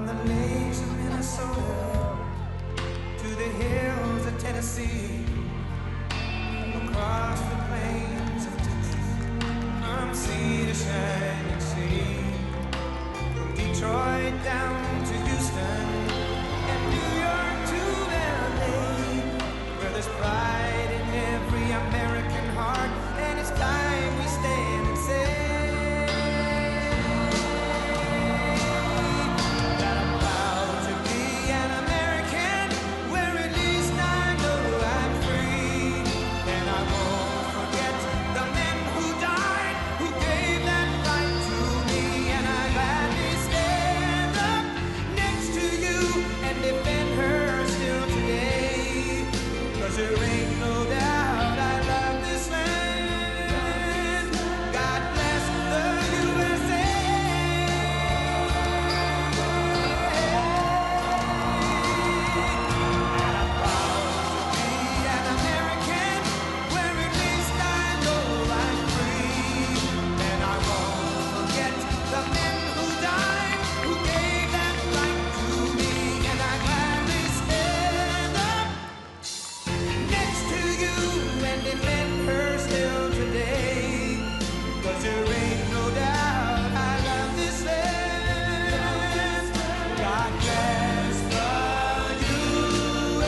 the lakes of Minnesota to the hills of Tennessee, across the plains of Texas, from sea to shining sea, from Detroit down to Houston and New York to LA, where there's pride in every American heart, and it's time we stand and say that I'm proud to be an American, where at least I know I'm free, and I won't forget the men who died, who gave that right to me, and I gladly stand up next to you and defend her still today, 'cause there ain't no doubt I love this land. God bless the USA. I'm proud to be an American, where at least I know I'm free, and I won't forget the men who died, who gave that right to me, and I gladly stand up next to you and defend her still today, 'cause there ain't no doubt I love this land. God bless the USA.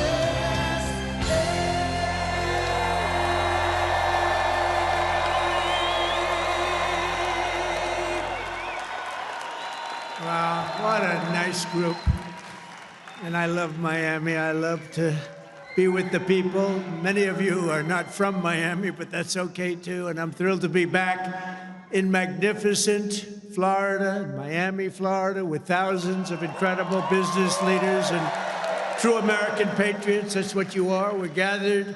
Wow, what a nice group. And I love Miami. I love to be with the people. Many of you are not from Miami, but that's okay too. And I'm thrilled to be back in magnificent Florida, Miami, Florida, with thousands of incredible business leaders and true American patriots. That's what you are. We're gathered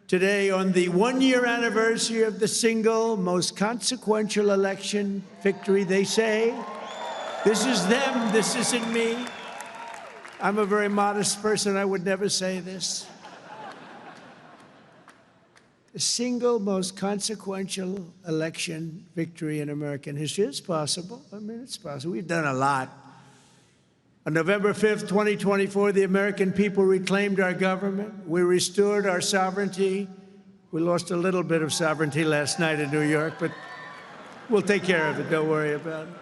today on the one-year anniversary of the single most consequential election victory, they say. This is them, this isn't me. I'm a very modest person, I would never say this. The single most consequential election victory in American history. It's possible. I mean, it's possible. We've done a lot. On November 5th, 2024, the American people reclaimed our government. We restored our sovereignty. We lost a little bit of sovereignty last night in New York, but we'll take care of it. Don't worry about it.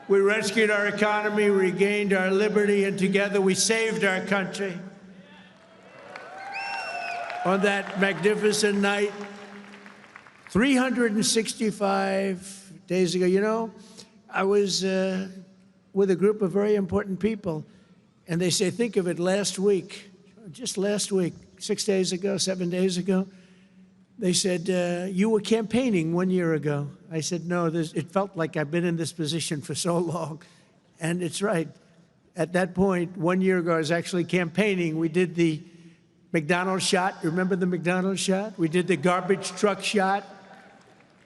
We rescued our economy, regained our liberty, and together we saved our country. On that magnificent night, 365 days ago, you know, I was with a group of very important people, and they say, think of it, last week, just last week, 6 days ago, 7 days ago, they said, you were campaigning 1 year ago. I said, no, it felt like I've been in this position for so long. And it's right. At that point, 1 year ago, I was actually campaigning. We did the McDonald's shot. Remember the McDonald's shot? We did the garbage truck shot.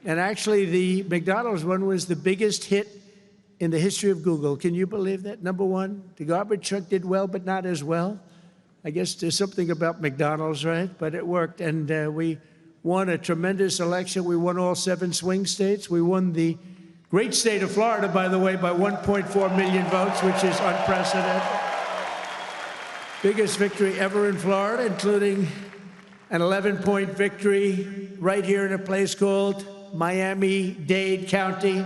And actually, the McDonald's one was the biggest hit in the history of Google. Can you believe that? Number one, the garbage truck did well, but not as well. I guess there's something about McDonald's, right? But it worked. And we won a tremendous election. We won all 7 swing states. We won the great state of Florida, by the way, by 1.4 million votes, which is unprecedented. Biggest victory ever in Florida, including an 11-point victory right here in a place called Miami-Dade County.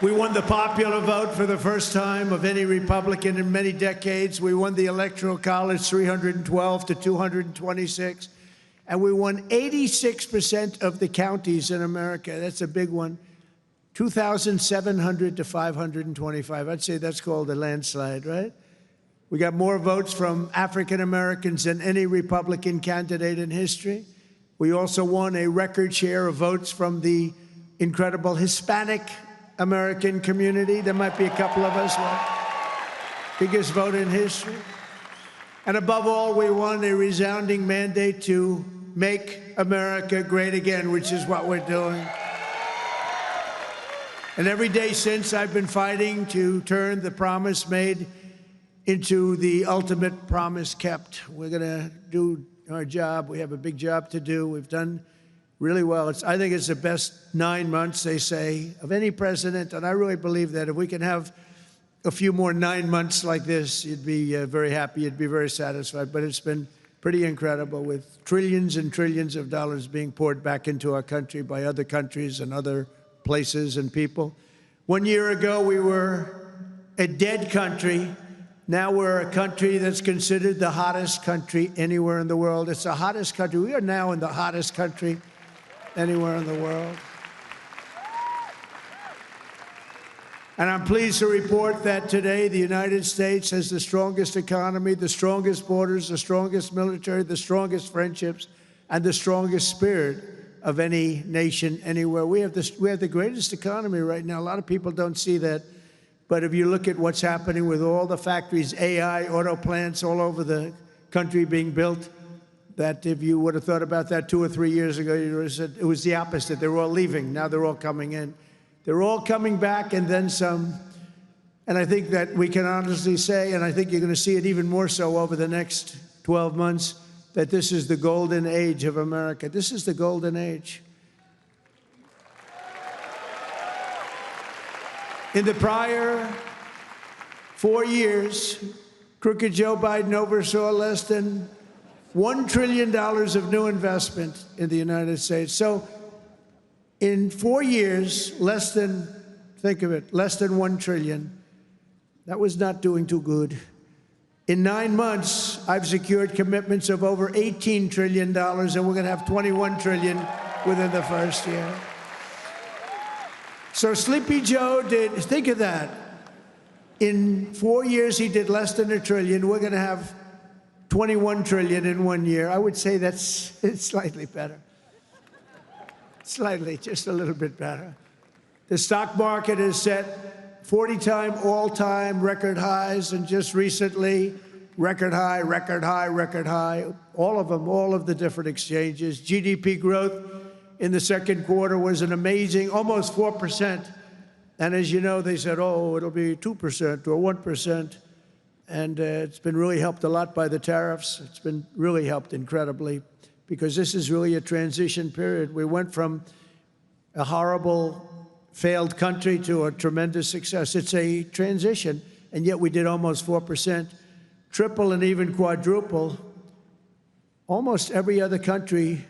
We won the popular vote for the first time of any Republican in many decades. We won the Electoral College 312 to 226. And we won 86% of the counties in America. That's a big one. 2,700 to 525. I'd say that's called a landslide, right? We got more votes from African Americans than any Republican candidate in history. We also won a record share of votes from the incredible Hispanic American community. There might be a couple of us. Biggest vote in history. And above all, we won a resounding mandate to make America great again, which is what we're doing. And every day since, I've been fighting to turn the promise made into the ultimate promise kept. We're going to do our job. We have a big job to do. We've done really well. I think it's the best 9 months, they say, of any president, and I really believe that if we can have a few more 9 months like this, you'd be very happy, you'd be very satisfied. But it's been pretty incredible, with trillions and trillions of dollars being poured back into our country by other countries and other places and people. 1 year ago, we were a dead country. Now we're a country that's considered the hottest country anywhere in the world. It's the hottest country. We are now in the hottest country anywhere in the world. And I'm pleased to report that today the United States has the strongest economy, the strongest borders, the strongest military, the strongest friendships, and the strongest spirit of any nation anywhere. We have the greatest economy right now. A lot of people don't see that. But if you look at what's happening with all the factories, AI, auto plants all over the country being built, that if you would have thought about that 2 or 3 years ago, you would have said it was the opposite. They were all leaving. Now they're all coming in. They're all coming back and then some. And I think that we can honestly say, and I think you're going to see it even more so over the next 12 months, that this is the golden age of America. This is the golden age. In the prior 4 years, crooked Joe Biden oversaw less than $1 trillion of new investment in the United States. So in 4 years, less than, think of it, less than 1 trillion. That was not doing too good. In 9 months, I've secured commitments of over $18 trillion, and we're going to have $21 trillion within the first year. So Sleepy Joe did, think of that. In 4 years, he did less than $1 trillion. We're going to have $21 trillion in 1 year. I would say it's slightly better. Slightly, just a little bit better. The stock market is set 40-time all-time record highs, and just recently, record high, record high, record high. All of them, all of the different exchanges. GDP growth in the second quarter was an amazing, almost 4%. And as you know, they said, oh, it'll be 2% or 1%. And it's been really helped a lot by the tariffs. It's been really helped incredibly, because this is really a transition period. We went from a horrible, failed country to a tremendous success. It's a transition, and yet we did almost 4%, triple and even quadruple almost every other country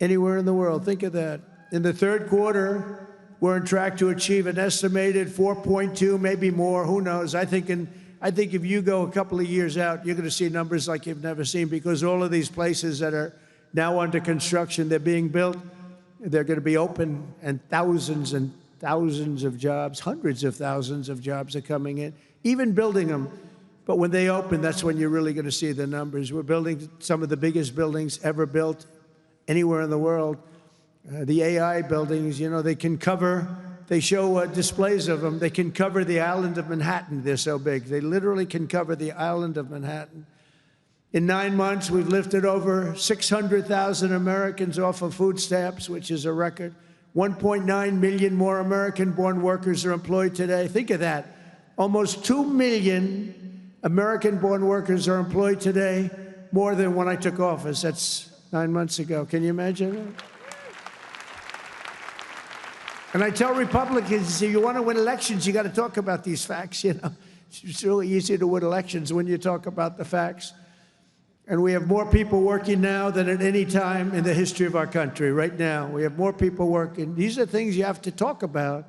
anywhere in the world. Think of that. In the third quarter, we're on track to achieve an estimated 4.2, maybe more, who knows. I think if you go a couple of years out, you're going to see numbers like you've never seen, because all of these places that are now under construction, they're being built, they're going to be open, and thousands of jobs, hundreds of thousands of jobs are coming in, even building them. But when they open, that's when you're really going to see the numbers. We're building some of the biggest buildings ever built anywhere in the world. The AI buildings, you know, they can cover, they show displays of them. They can cover the island of Manhattan. They're so big. They literally can cover the island of Manhattan. In 9 months, we've lifted over 600,000 Americans off of food stamps, which is a record. 1.9 million more American-born workers are employed today. Think of that. Almost 2 million American-born workers are employed today, more than when I took office. That's 9 months ago. Can you imagine that? And I tell Republicans, if you want to win elections, you got to talk about these facts, you know. It's really easy to win elections when you talk about the facts. And we have more people working now than at any time in the history of our country. Right now, we have more people working. These are things you have to talk about.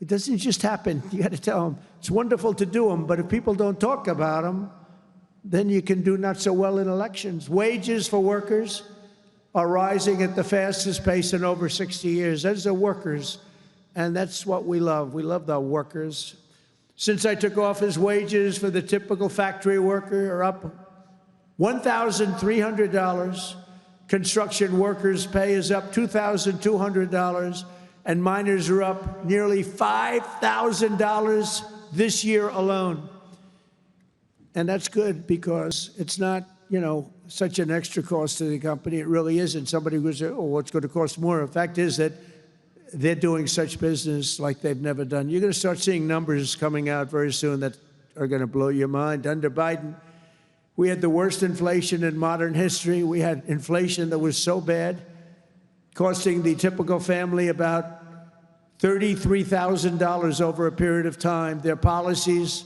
It doesn't just happen. You got to tell them. It's wonderful to do them, but if people don't talk about them, then you can do not so well in elections. Wages for workers are rising at the fastest pace in over 60 years. Those are workers, and that's what we love. We love the workers. Since I took office, wages for the typical factory worker are up $1,300. Construction workers' pay is up $2,200, and miners are up nearly $5,000 this year alone. And that's good, because it's not, you know, such an extra cost to the company. It really isn't. Somebody would say, oh, what's going to cost more? The fact is that they're doing such business like they've never done. You're going to start seeing numbers coming out very soon that are going to blow your mind. Under Biden, we had the worst inflation in modern history. We had inflation that was so bad, costing the typical family about $33,000 over a period of time. Their policies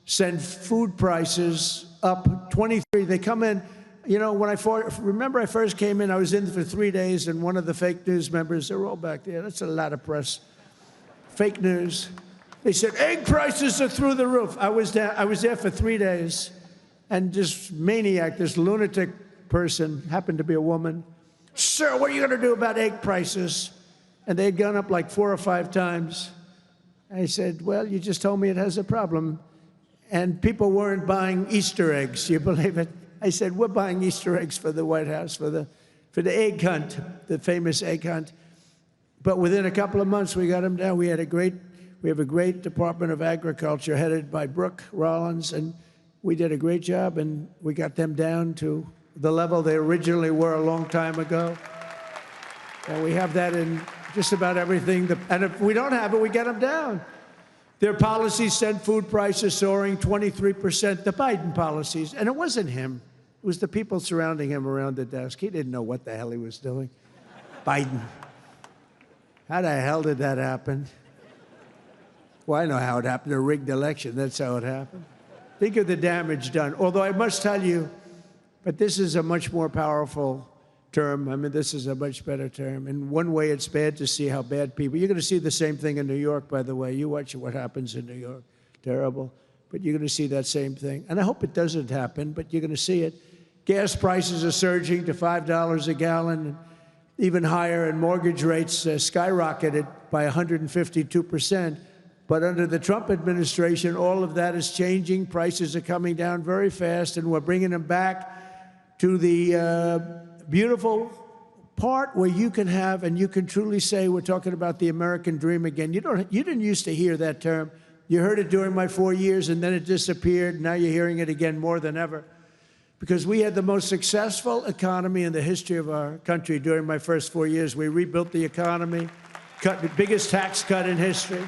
send food prices up 23. They come in, you know, when I first came in, I was in for 3 days, and one of the fake news members, they're all back there. That's a lot of press. Fake news. They said, egg prices are through the roof. I was there for 3 days, and this maniac, this lunatic person, happened to be a woman. Sir, what are you going to do about egg prices? And they'd gone up like 4 or 5 times. I said, well, you just told me it has a problem. And people weren't buying Easter eggs. You believe it? I said, we're buying Easter eggs for the White House, for the egg hunt, the famous egg hunt. But within a couple of months, we got them down. We have a great Department of Agriculture headed by Brooke Rollins, and we did a great job, and we got them down to the level they originally were a long time ago. And we have that in just about everything. And if we don't have it, we get them down. Their policies sent food prices soaring 23%, the Biden policies. And it wasn't him. It was the people surrounding him around the desk. He didn't know what the hell he was doing. Biden. How the hell did that happen? Well, I know how it happened. A rigged election. That's how it happened. Think of the damage done. Although I must tell you, but this is a much more powerful term. I mean, this is a much better term. In one way, it's bad to see how bad people... You're going to see the same thing in New York, by the way. You watch what happens in New York. Terrible. But you're going to see that same thing. And I hope it doesn't happen, but you're going to see it. Gas prices are surging to $5 a gallon, even higher, and mortgage rates skyrocketed by 152%. But under the Trump administration, all of that is changing. Prices are coming down very fast, and we're bringing them back to the beautiful part where you can have, and you can truly say, we're talking about the American dream again. You didn't used to hear that term. You heard it during my 4 years, and then it disappeared. Now you're hearing it again more than ever. Because we had the most successful economy in the history of our country during my first 4 years. We rebuilt the economy, cut the biggest tax cut in history.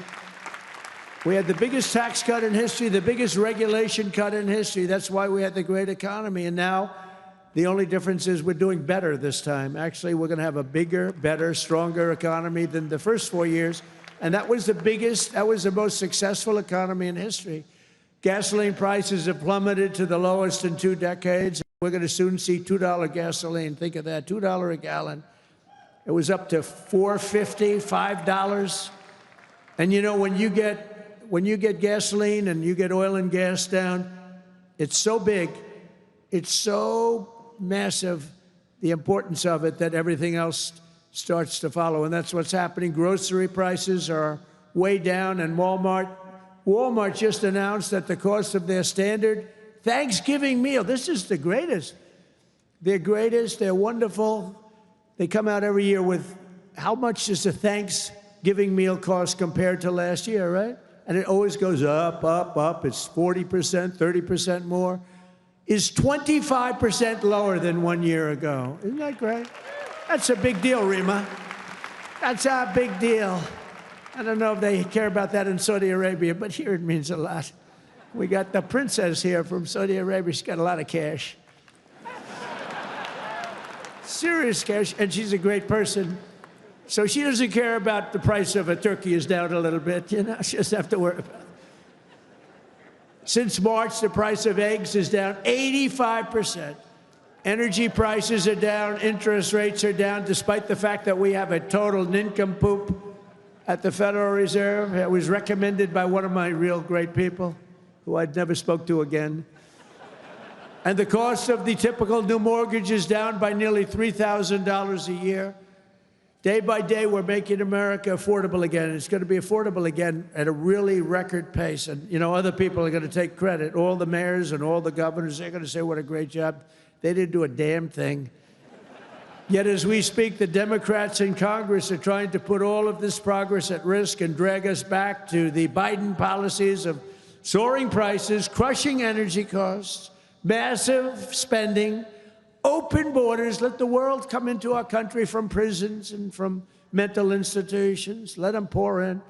We had the biggest tax cut in history, the biggest regulation cut in history. That's why we had the great economy. And now the only difference is we're doing better this time. Actually, we're going to have a bigger, better, stronger economy than the first 4 years. And that was the most successful economy in history. Gasoline prices have plummeted to the lowest in 2 decades. We're going to soon see $2 gasoline. Think of that, $2 a gallon. It was up to $4.50, $5. And you know, when you get gasoline and you get oil and gas down, it's so big, it's so massive, the importance of it, that everything else starts to follow. And that's what's happening. Grocery prices are way down, and Walmart just announced that the cost of their standard Thanksgiving meal, this is the greatest. They're wonderful. They come out every year with how much does a Thanksgiving meal cost compared to last year, right? And it always goes up, up, up. It's 40%, 30% more. Is 25% lower than 1 year ago. Isn't that great? That's a big deal, Rima. That's a big deal. I don't know if they care about that in Saudi Arabia, but here it means a lot. We got the princess here from Saudi Arabia. She's got a lot of cash. Serious cash, and she's a great person. So she doesn't care about the price of a turkey is down a little bit, you know, she doesn't have to worry about it. Since March, the price of eggs is down 85%. Energy prices are down, interest rates are down, despite the fact that we have a total nincompoop at the Federal Reserve. It was recommended by one of my real great people, who I'd never spoke to again. And the cost of the typical new mortgage is down by nearly $3,000 a year. Day by day, we're making America affordable again. It's going to be affordable again at a really record pace. And, you know, other people are going to take credit. All the mayors and all the governors, they're going to say what a great job. They didn't do a damn thing. Yet as we speak, the Democrats in Congress are trying to put all of this progress at risk and drag us back to the Biden policies of soaring prices, crushing energy costs, massive spending, open borders, let the world come into our country from prisons and from mental institutions, let them pour in,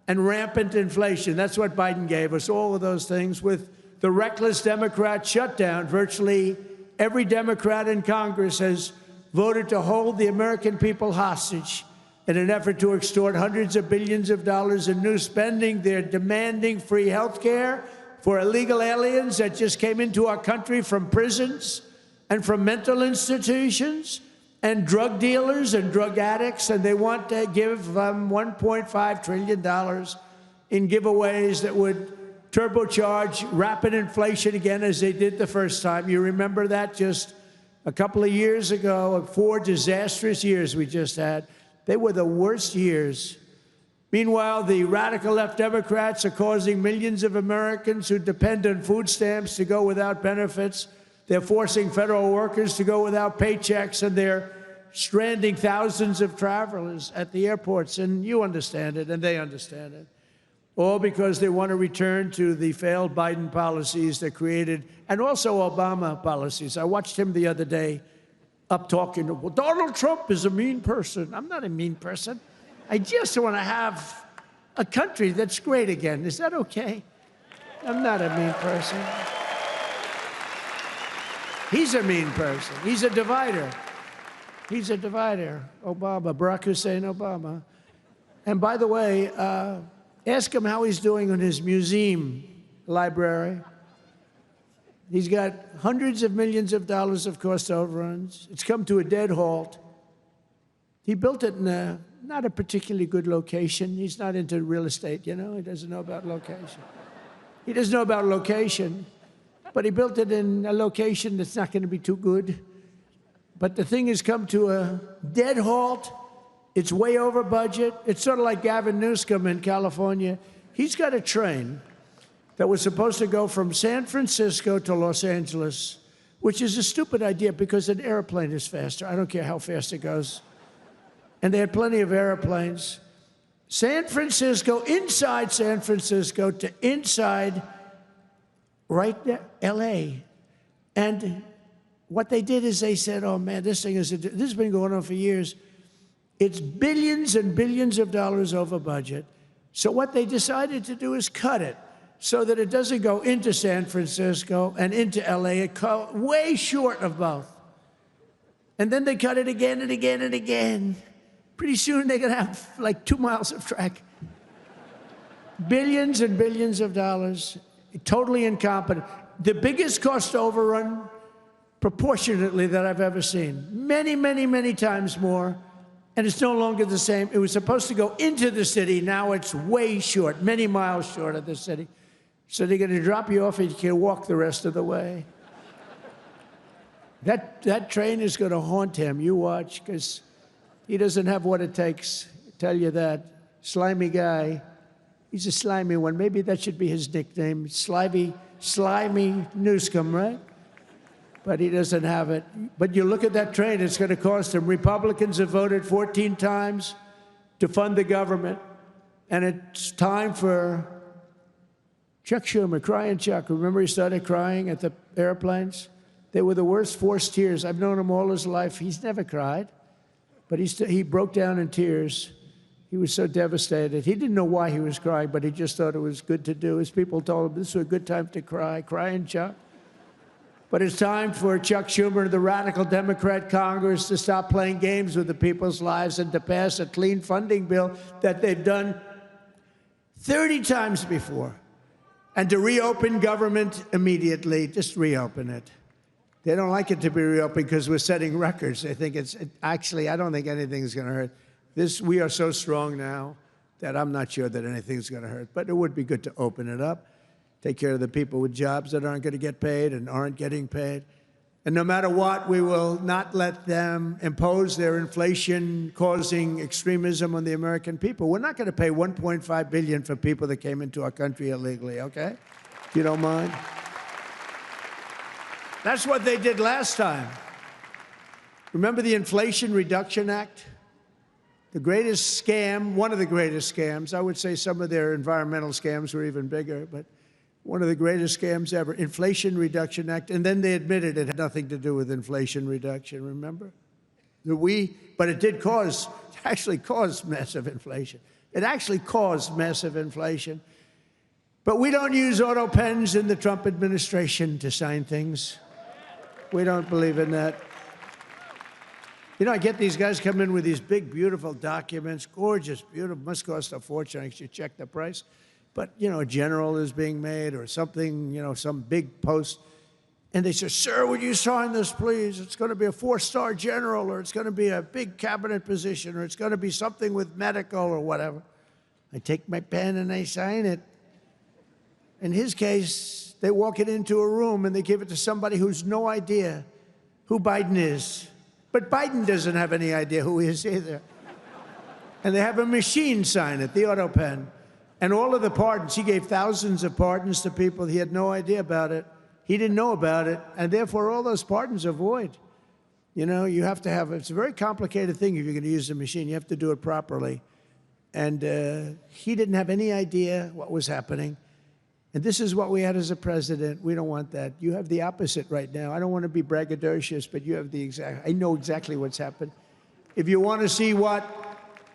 and rampant inflation. That's what Biden gave us, all of those things. With the reckless Democrat shutdown, virtually every Democrat in Congress has voted to hold the American people hostage In an effort to extort hundreds of billions of dollars in new spending, they're demanding free health care for illegal aliens that just came into our country from prisons and from mental institutions and drug dealers and drug addicts, and they want to give them $1.5 trillion in giveaways that would turbocharge rapid inflation again, as they did the first time. You remember that just a couple of years ago, 4 disastrous years we just had. They were the worst years. Meanwhile, the radical left Democrats are causing millions of Americans who depend on food stamps to go without benefits. They're forcing federal workers to go without paychecks, and they're stranding thousands of travelers at the airports. And you understand it, and they understand it. All because they want to return to the failed Biden policies that created, and also Obama policies. I watched him the other day up talking, well, Donald Trump is a mean person. I'm not a mean person. I just want to have a country that's great again. Is that okay? I'm not a mean person. He's a mean person. He's a divider. He's a divider. Obama, Barack Hussein Obama. And by the way, ask him how he's doing on his museum library. He's got hundreds of millions of dollars of cost overruns. It's come to a dead halt. He built it in not a particularly good location. He's not into real estate, you know. He doesn't know about location. He doesn't know about location, but he built it in a location that's not going to be too good. But the thing has come to a dead halt. It's way over budget. It's sort of like Gavin Newsom in California. He's got a train that was supposed to go from San Francisco to Los Angeles, which is a stupid idea because an airplane is faster. I don't care how fast it goes. And they had plenty of airplanes. San Francisco, inside San Francisco to inside right there, LA. And what they did is they said, oh man, this has been going on for years. It's billions and billions of dollars over budget. So what they decided to do is cut it so that it doesn't go into San Francisco and into LA. It cut way short of both. And then they cut it again and again and again. Pretty soon they're going to have like 2 miles of track. Billions and billions of dollars, totally incompetent. The biggest cost overrun proportionately that I've ever seen. Many, many, many times more. And it's no longer the same. It was supposed to go into the city. Now it's way short, many miles short of the city. So they're going to drop you off and you can walk the rest of the way. That train is going to haunt him. You watch, because he doesn't have what it takes. I tell you that. Slimy guy. He's a slimy one. Maybe that should be his nickname. Slimy Newsom, right? But he doesn't have it. But you look at that train, it's going to cost him. Republicans have voted 14 times to fund the government. And it's time for Chuck Schumer, crying Chuck. Remember he started crying at the airplanes? They were the worst forced tears. I've known him all his life. He's never cried. But he broke down in tears. He was so devastated. He didn't know why he was crying, but he just thought it was good to do. His people told him this was a good time to cry. Crying Chuck. But it's time for Chuck Schumer and the radical Democrat Congress to stop playing games with the people's lives and to pass a clean funding bill that they've done 30 times before. And to reopen government immediately, just reopen it. They don't like it to be reopened because we're setting records. They think actually, I don't think anything's going to hurt. We are so strong now that I'm not sure that anything's going to hurt. But it would be good to open it up. Take care of the people with jobs that aren't going to get paid and aren't getting paid. And no matter what, we will not let them impose their inflation-causing extremism on the American people. We're not going to pay $1.5 billion for people that came into our country illegally, okay? If you don't mind. That's what they did last time. Remember the Inflation Reduction Act? The greatest scam, one of the greatest scams. I would say some of their environmental scams were even bigger, but one of the greatest scams ever, Inflation Reduction Act. And then they admitted it had nothing to do with inflation reduction, remember? But it did actually cause massive inflation. It actually caused massive inflation. But we don't use auto pens in the Trump administration to sign things. We don't believe in that. You know, I get these guys come in with these big, beautiful documents, gorgeous, beautiful, must cost a fortune. I should check the price. But, you know, a general is being made or something, you know, some big post. And they say, sir, would you sign this, please? It's going to be a 4-star general, or it's going to be a big cabinet position, or it's going to be something with medical or whatever. I take my pen and I sign it. In his case, they walk it into a room and they give it to somebody who's no idea who Biden is. But Biden doesn't have any idea who he is either. And they have a machine sign it, the auto pen. And all of the pardons, he gave thousands of pardons to people. He had no idea about it. He didn't know about it. And therefore, all those pardons are void. You know, you have to have, it's a very complicated thing if you're going to use the machine. You have to do it properly. And he didn't have any idea what was happening. And this is what we had as a president. We don't want that. You have the opposite right now. I don't want to be braggadocious, but you have the exact, I know exactly what's happened. If you want to see what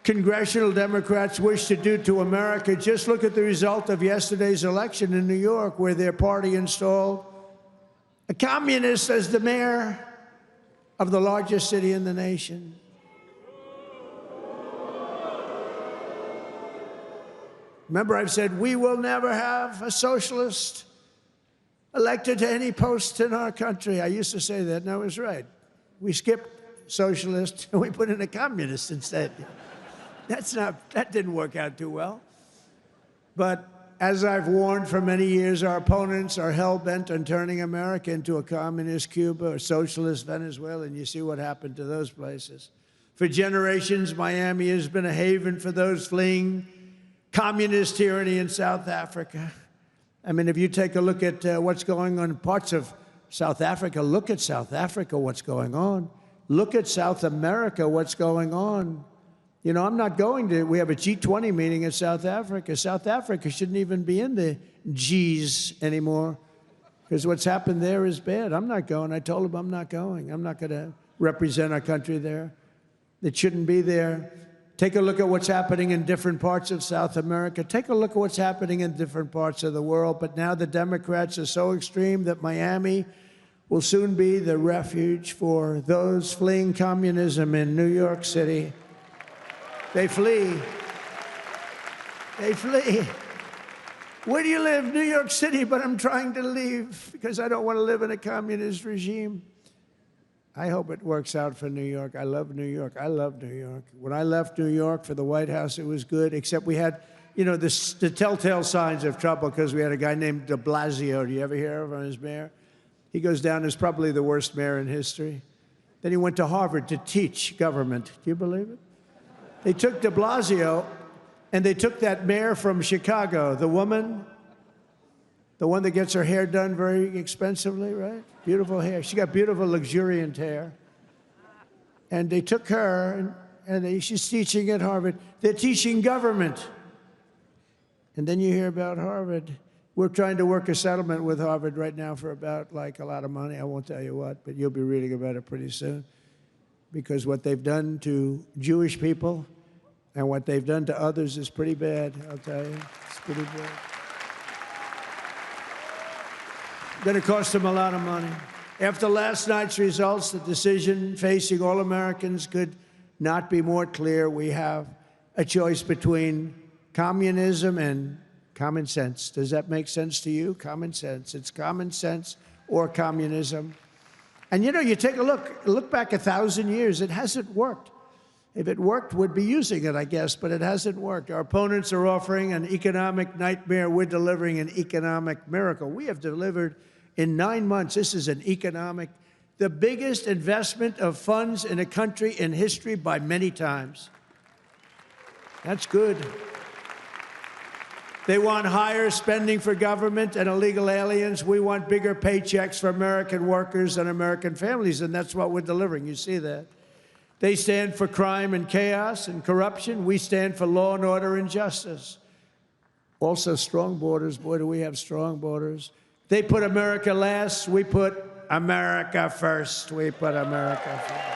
congressional Democrats wish to do to America, just look at the result of yesterday's election in New York, where their party installed a communist as the mayor of the largest city in the nation. Remember, I've said we will never have a socialist elected to any post in our country. I used to say that, and I was right. We skipped socialist and we put in a communist instead. That didn't work out too well. But as I've warned for many years, our opponents are hell-bent on turning America into a communist Cuba or socialist Venezuela, and you see what happened to those places. For generations, Miami has been a haven for those fleeing communist tyranny in South Africa. I mean, if you take a look at what's going on in parts of South Africa, look at South Africa, what's going on. Look at South America, what's going on. You know, I'm not going to, we have a G20 meeting in South Africa. South Africa shouldn't even be in the Gs anymore, because what's happened there is bad. I'm not going. I told them I'm not going. I'm not going to represent our country there. It shouldn't be there. Take a look at what's happening in different parts of South America. Take a look at what's happening in different parts of the world. But now the Democrats are so extreme that Miami will soon be the refuge for those fleeing communism in New York City. They flee. They flee. Where do you live? New York City, but I'm trying to leave because I don't want to live in a communist regime. I hope it works out for New York. I love New York. I love New York. When I left New York for the White House, it was good, except we had, you know, the telltale signs of trouble because we had a guy named de Blasio. Do you ever hear of him as mayor? He goes down as probably the worst mayor in history. Then he went to Harvard to teach government. Do you believe it? They took de Blasio, and they took that mayor from Chicago, the woman, the one that gets her hair done very expensively, right? Beautiful hair. She got beautiful, luxuriant hair. And they took her, and she's teaching at Harvard. They're teaching government. And then you hear about Harvard. We're trying to work a settlement with Harvard right now for about, like, a lot of money. I won't tell you what, but you'll be reading about it pretty soon. Because what they've done to Jewish people and what they've done to others is pretty bad, I'll tell you. It's pretty bad. Going to cost them a lot of money. After last night's results, the decision facing all Americans could not be more clear. We have a choice between communism and common sense. Does that make sense to you? Common sense. It's common sense or communism. And, you know, you take a look back 1,000 years, it hasn't worked. If it worked, we'd be using it, I guess, but it hasn't worked. Our opponents are offering an economic nightmare. We're delivering an economic miracle. We have delivered in 9 months, this is an economic, the biggest investment of funds in a country in history by many times. That's good. They want higher spending for government and illegal aliens. We want bigger paychecks for American workers and American families, and that's what we're delivering. You see that. They stand for crime and chaos and corruption. We stand for law and order and justice. Also, strong borders. Boy, do we have strong borders. They put America last. We put America first. We put America first.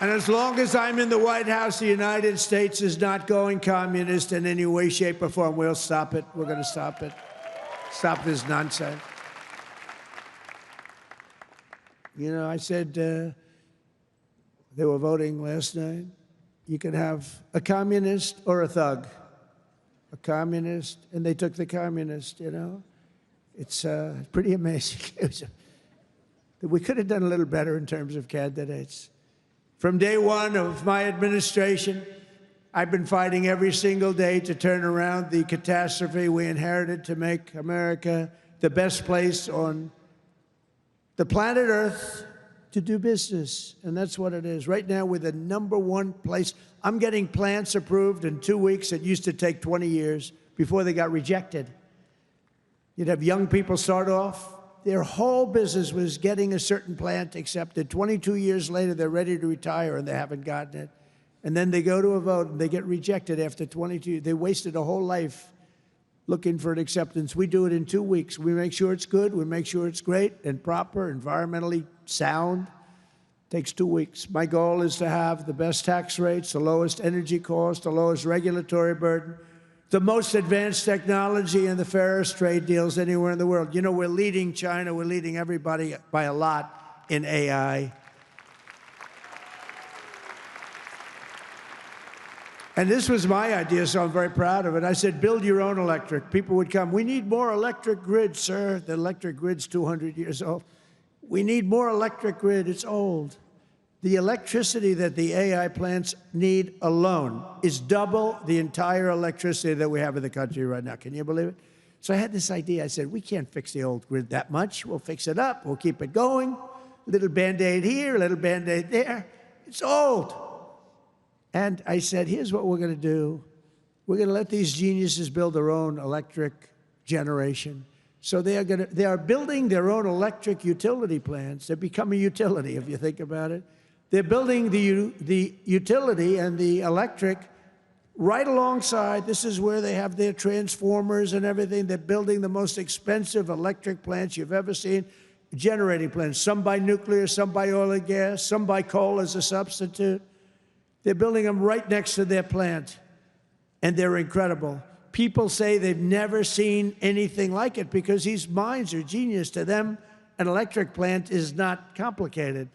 And as long as I'm in the White House, the United States is not going communist in any way, shape, or form. We'll stop it. We're going to stop it. Stop this nonsense. You know, I said, they were voting last night. You could have a communist or a thug. A communist, and they took the communist, you know. It's pretty amazing. We could have done a little better in terms of candidates. From day one of my administration, I've been fighting every single day to turn around the catastrophe we inherited to make America the best place on the planet Earth to do business. And that's what it is. Right now, we're the #1 place. I'm getting plants approved in 2 weeks. It used to take 20 years before they got rejected. You'd have young people start off. Their whole business was getting a certain plant accepted. 22 years later, they're ready to retire, and they haven't gotten it. And then they go to a vote, and they get rejected after 22. They wasted a whole life looking for an acceptance. We do it in 2 weeks. We make sure it's good. We make sure it's great and proper, environmentally sound. Takes 2 weeks. My goal is to have the best tax rates, the lowest energy cost, the lowest regulatory burden, the most advanced technology, and the fairest trade deals anywhere in the world. You know, we're leading China. We're leading everybody by a lot in AI. And this was my idea, so I'm very proud of it. I said, build your own electric. People would come. We need more electric grid, sir. The electric grid's 200 years old. We need more electric grid. It's old. The electricity that the AI plants need alone is double the entire electricity that we have in the country right now. Can you believe it? So I had this idea. I said, we can't fix the old grid that much. We'll fix it up. We'll keep it going. A little Band-Aid here, a little Band-Aid there. It's old. And I said, here's what we're going to do. We're going to let these geniuses build their own electric generation. So they are building their own electric utility plants. They become a utility, if you think about it. They're building the utility and the electric right alongside. This is where they have their transformers and everything. They're building the most expensive electric plants you've ever seen, generating plants, some by nuclear, some by oil and gas, some by coal as a substitute. They're building them right next to their plant, and they're incredible. People say they've never seen anything like it because these minds are genius. To them, an electric plant is not complicated.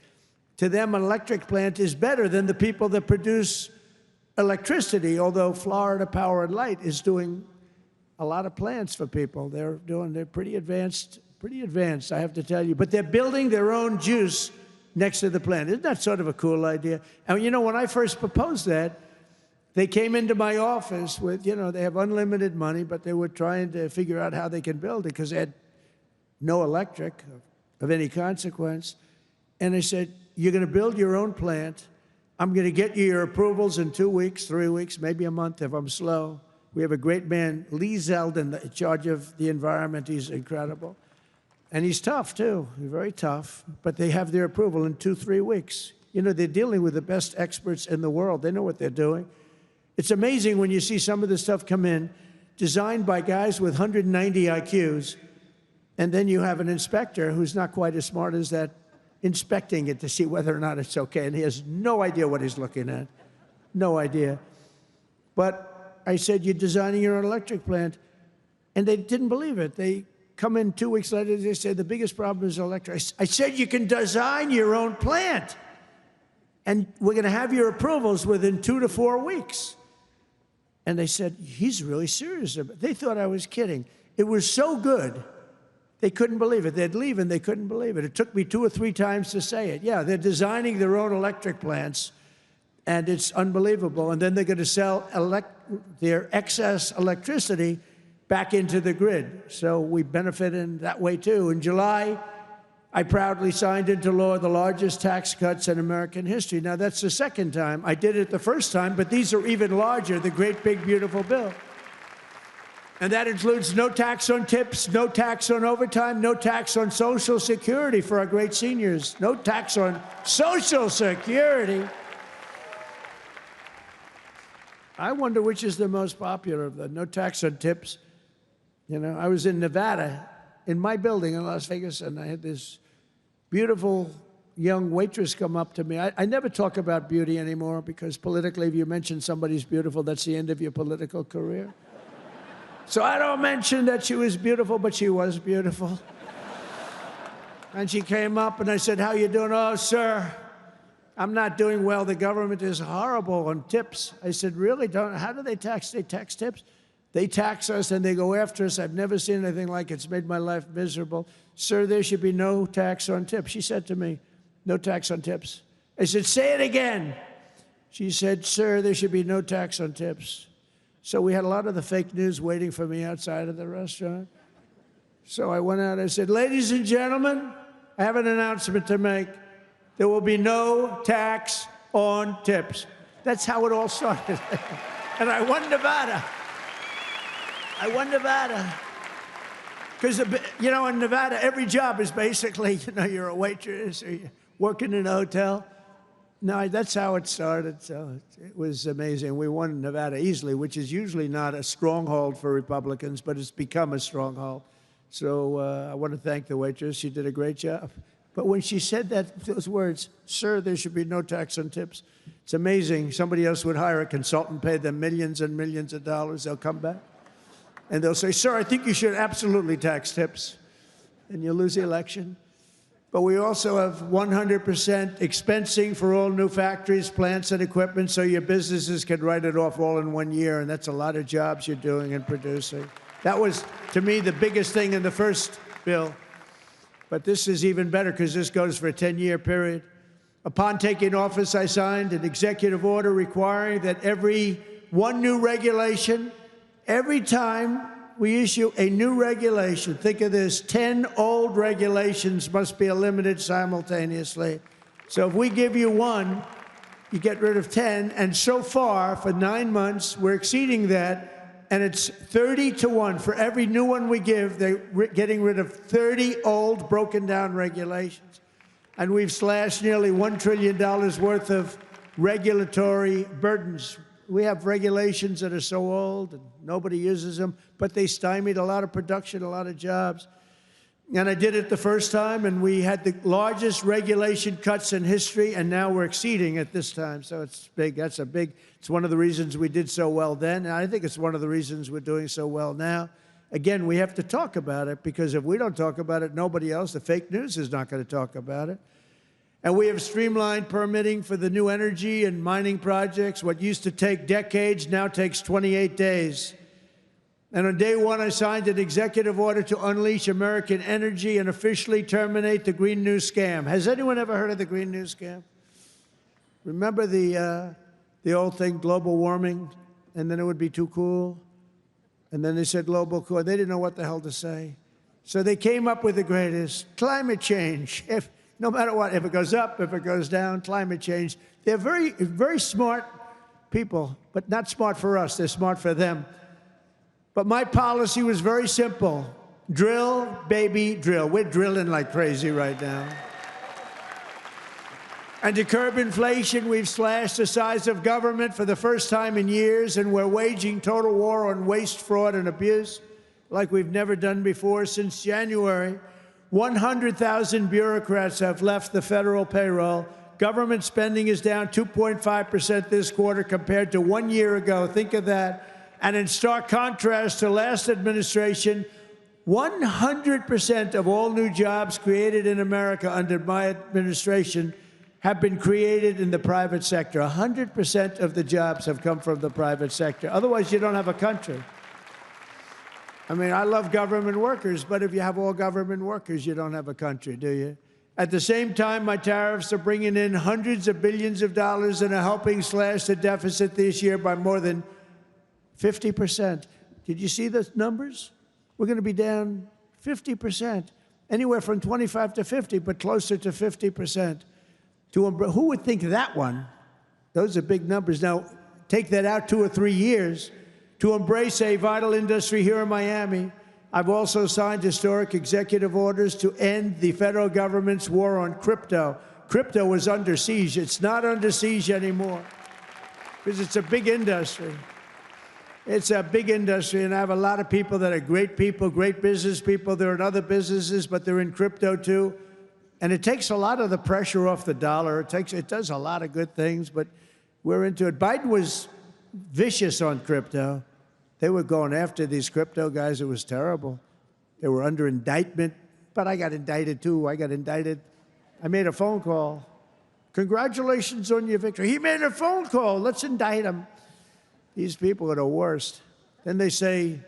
To them, an electric plant is better than the people that produce electricity, although Florida Power and Light is doing a lot of plants for people. They're pretty advanced, I have to tell you. But they're building their own juice next to the plant. Isn't that sort of a cool idea? And you know, when I first proposed that, they came into my office with, you know, they have unlimited money, but they were trying to figure out how they can build it because they had no electric of any consequence. And I said, you're going to build your own plant. I'm going to get you your approvals in 2 weeks, 3 weeks, maybe a month if I'm slow. We have a great man, Lee Zeldin, in charge of the environment. He's incredible. And he's tough, too. He's very tough. But they have their approval in 2-3 weeks. You know, they're dealing with the best experts in the world. They know what they're doing. It's amazing when you see some of this stuff come in, designed by guys with 190 IQs, and then you have an inspector who's not quite as smart as that, inspecting it to see whether or not it's okay. And he has no idea what he's looking at. No idea. But I said, you're designing your own electric plant. And they didn't believe it. They come in 2 weeks later, they said, the biggest problem is electric. I said, you can design your own plant. And we're going to have your approvals within 2 to 4 weeks. And they said, he's really serious about it. They thought I was kidding. It was so good, they couldn't believe it. They'd leave and they couldn't believe it. It took me 2 or 3 times to say it. Yeah, they're designing their own electric plants, and it's unbelievable. And then they're going to sell their excess electricity back into the grid. So we benefit in that way, too. In July, I proudly signed into law the largest tax cuts in American history. Now, that's the second time. I did it the first time, but these are even larger, the great, big, beautiful bill. And that includes no tax on tips, no tax on overtime, no tax on Social Security for our great seniors, no tax on Social Security. I wonder which is the most popular of the no tax on tips. You know, I was in Nevada, in my building in Las Vegas, and I had this beautiful young waitress come up to me. I never talk about beauty anymore because politically, if you mention somebody's beautiful, that's the end of your political career. So I don't mention that she was beautiful, but she was beautiful. And she came up, and I said, how you doing? Oh, sir, I'm not doing well. The government is horrible on tips. I said, really? How do they tax? They tax tips? They tax us, and they go after us. I've never seen anything like it. It's made my life miserable. Sir, there should be no tax on tips. She said to me, no tax on tips. I said, say it again. She said, sir, there should be no tax on tips. So we had a lot of the fake news waiting for me outside of the restaurant. So I went out, I said, ladies and gentlemen, I have an announcement to make. There will be no tax on tips. That's how it all started. And I won Nevada. I won Nevada. Because, you know, in Nevada, every job is basically, you know, you're a waitress or you're working in a hotel. No, that's how it started. So it was amazing. We won Nevada easily, which is usually not a stronghold for Republicans, but it's become a stronghold. So I want to thank the waitress. She did a great job. But when she said those words, sir, there should be no tax on tips, it's amazing. Somebody else would hire a consultant, pay them millions and millions of dollars. They'll come back, and they'll say, sir, I think you should absolutely tax tips. And you'll lose the election. But we also have 100% expensing for all new factories, plants, and equipment, so your businesses can write it off all in 1 year, and that's a lot of jobs you're doing and producing. That was, to me, the biggest thing in the first bill. But this is even better because this goes for a 10-year period. Upon taking office, I signed an executive order requiring that every one new regulation, every time we issue a new regulation, think of this, 10 old regulations must be eliminated simultaneously. So if we give you one, you get rid of 10. And so far, for 9 months, we're exceeding that. And it's 30 to 1. For every new one we give, they're getting rid of 30 old, broken-down regulations. And we've slashed nearly $1 trillion worth of regulatory burdens. We have regulations that are so old and nobody uses them, but they stymied a lot of production, a lot of jobs. And I did it the first time, and we had the largest regulation cuts in history, and now we're exceeding it this time. So it's big. It's one of the reasons we did so well then, and I think it's one of the reasons we're doing so well now. Again, we have to talk about it, because if we don't talk about it, nobody else, the fake news, is not going to talk about it. And we have streamlined permitting for the new energy and mining projects. What used to take decades now takes 28 days. And on day one, I signed an executive order to unleash American energy and officially terminate the Green New Scam. Has anyone ever heard of the Green New Scam? Remember the old thing, global warming, and then it would be too cool? And then they said global cool. They didn't know what the hell to say. So they came up with the greatest, climate change. No matter what, if it goes up, if it goes down, climate change. They're very, very smart people, but not smart for us. They're smart for them. But my policy was very simple. Drill, baby, drill. We're drilling like crazy right now. And to curb inflation, we've slashed the size of government for the first time in years, and we're waging total war on waste, fraud, and abuse like we've never done before. Since January, 100,000 bureaucrats have left the federal payroll. Government spending is down 2.5% this quarter compared to 1 year ago. Think of that. And in stark contrast to last administration, 100% of all new jobs created in America under my administration have been created in the private sector. 100% of the jobs have come from the private sector. Otherwise, you don't have a country. I mean, I love government workers, but if you have all government workers, you don't have a country, do you? At the same time, my tariffs are bringing in hundreds of billions of dollars and are helping slash the deficit this year by more than 50%. Did you see the numbers? We're going to be down 50%, anywhere from 25 to 50, but closer to 50%. Who would think that one? Those are big numbers. Now, take that out 2 or 3 years. To embrace a vital industry here in Miami, I've also signed historic executive orders to end the federal government's war on crypto. Crypto was under siege. It's not under siege anymore because it's a big industry. It's a big industry, and I have a lot of people that are great people, great business people. They're in other businesses, but they're in crypto too. And it takes a lot of the pressure off the dollar. It does a lot of good things, but we're into it. Biden was vicious on crypto. They were going after these crypto guys. It was terrible. They were under indictment but I got indicted too. I got indicted. I made a phone call. Congratulations on your victory. He made a phone call. Let's indict him. These people are the worst. Then they say,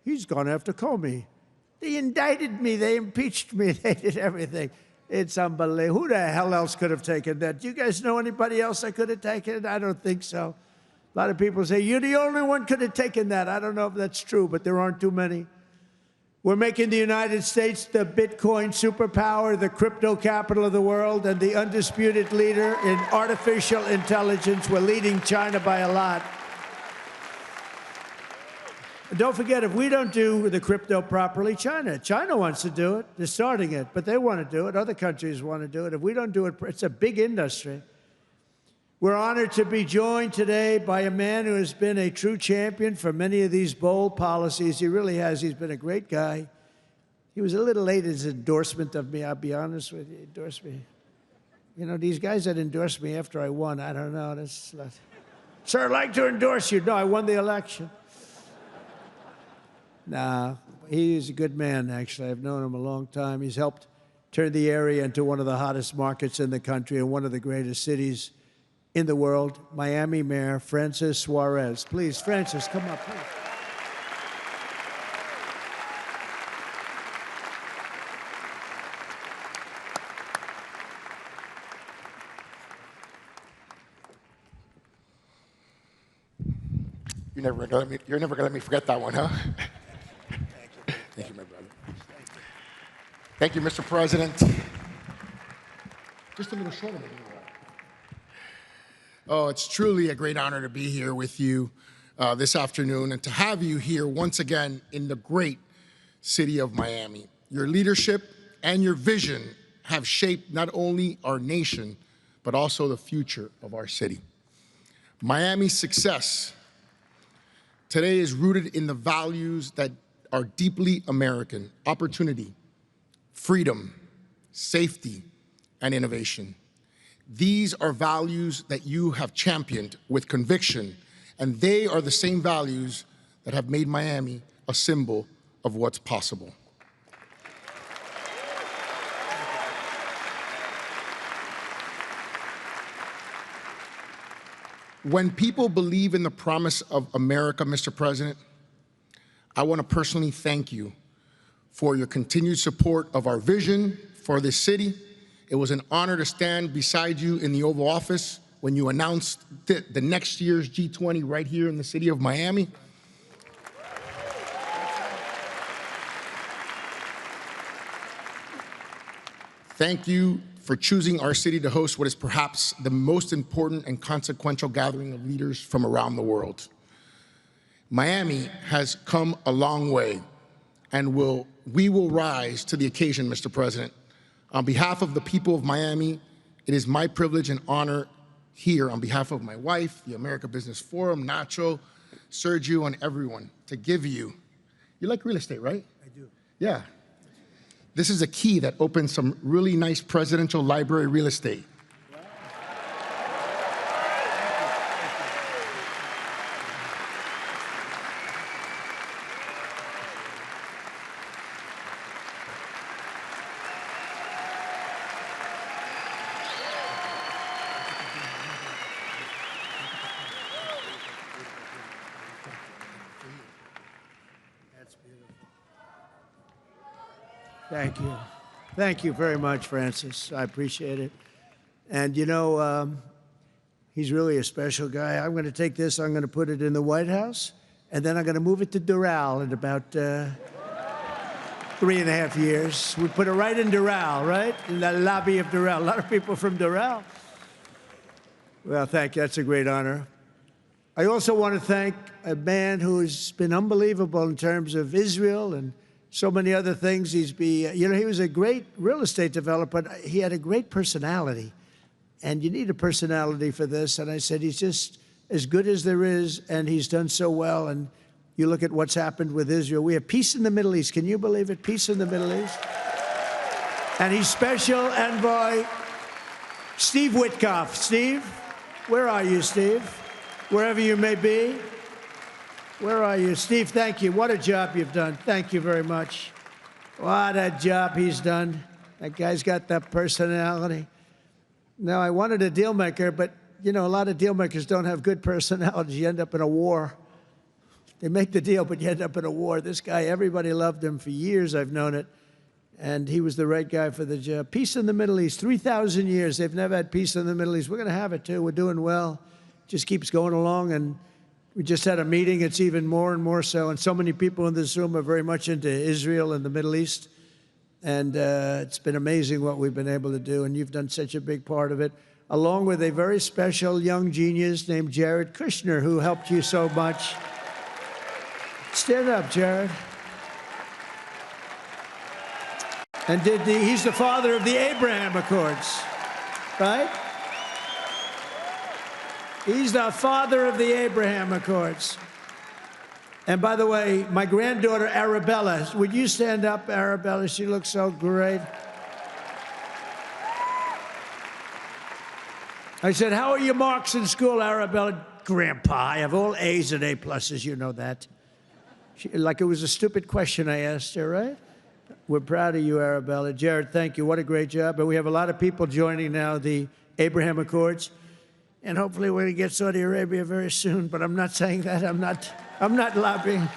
he's gone after Comey. They indicted me. They impeached me. They did everything. It's unbelievable. Who the hell else could have taken that? Do you guys know anybody else that could have taken it? I don't think so. A lot of people say, you're the only one could have taken that. I don't know if that's true, but there aren't too many. We're making the United States the Bitcoin superpower, the crypto capital of the world, and the undisputed leader in artificial intelligence. We're leading China by a lot. And don't forget, if we don't do the crypto properly, China wants to do it. They're starting it, but they want to do it. Other countries want to do it. If we don't do it, it's a big industry. We're honored to be joined today by a man who has been a true champion for many of these bold policies. He really has. He's been a great guy. He was a little late in his endorsement of me, I'll be honest with you. He endorsed me. You know, these guys that endorsed me after I won, I don't know. That's not... Sir, I'd like to endorse you. No, I won the election. Nah, he's a good man, actually. I've known him a long time. He's helped turn the area into one of the hottest markets in the country and one of the greatest cities in the world. Miami Mayor Francis Suarez. Please, Francis, come up, please. You're never gonna let me forget that one, huh? Thank you, my brother. Thank you, Mr. President. Just a little shorter than you are. Oh, it's truly a great honor to be here with you this afternoon and to have you here once again in the great city of Miami. Your leadership and your vision have shaped not only our nation, but also the future of our city. Miami's success today is rooted in the values that are deeply American: opportunity, freedom, safety, and innovation. These are values that you have championed with conviction, and they are the same values that have made Miami a symbol of what's possible. When people believe in the promise of America, Mr. President, I want to personally thank you for your continued support of our vision for this city. It was an honor to stand beside you in the Oval Office when you announced the next year's G20 right here in the city of Miami. Thank you for choosing our city to host what is perhaps the most important and consequential gathering of leaders from around the world. Miami has come a long way, and we will rise to the occasion, Mr. President. On behalf of the people of Miami, it is my privilege and honor here on behalf of my wife, the America Business Forum, Nacho, Sergio, and everyone to give you like real estate, right? I do. Yeah. This is a key that opens some really nice presidential library real estate. Thank you. Thank you very much, Francis. I appreciate it. And you know, he's really a special guy. I'm going to take this, I'm going to put it in the White House, and then I'm going to move it to Doral in about 3.5 years. We put it right in Doral, right? In the lobby of Doral. A lot of people from Doral. Well, thank you. That's a great honor. I also want to thank a man who's been unbelievable in terms of Israel and so many other things. You know, he was a great real estate developer, but he had a great personality. And you need a personality for this. And I said, he's just as good as there is, and he's done so well. And you look at what's happened with Israel. We have peace in the Middle East. Can you believe it? Peace in the Middle East. And he's Special Envoy Steve Witkoff. Steve, where are you, Steve? Wherever you may be. Where are you? Steve, thank you. What a job you've done. Thank you very much. What a job he's done. That guy's got that personality. Now, I wanted a deal maker, but, you know, a lot of deal makers don't have good personalities. You end up in a war. They make the deal, but you end up in a war. This guy, everybody loved him for years. I've known it. And he was the right guy for the job. Peace in the Middle East, 3,000 years. They've never had peace in the Middle East. We're going to have it, too. We're doing well. Just keeps going along. And we just had a meeting. It's even more and more so. And so many people in this room are very much into Israel and the Middle East. And it's been amazing what we've been able to do. And you've done such a big part of it, along with a very special young genius named Jared Kushner, who helped you so much. Stand up, Jared. And he's the father of the Abraham Accords, right? He's the father of the Abraham Accords. And by the way, my granddaughter, Arabella, would you stand up, Arabella? She looks so great. I said, how are your marks in school, Arabella? Grandpa, I have all A's and A+, you know that. Like it was a stupid question I asked her, right? We're proud of you, Arabella. Jared, thank you. What a great job. And we have a lot of people joining now the Abraham Accords. And hopefully we're going to get Saudi Arabia very soon. But I'm not saying that. I'm not lobbying.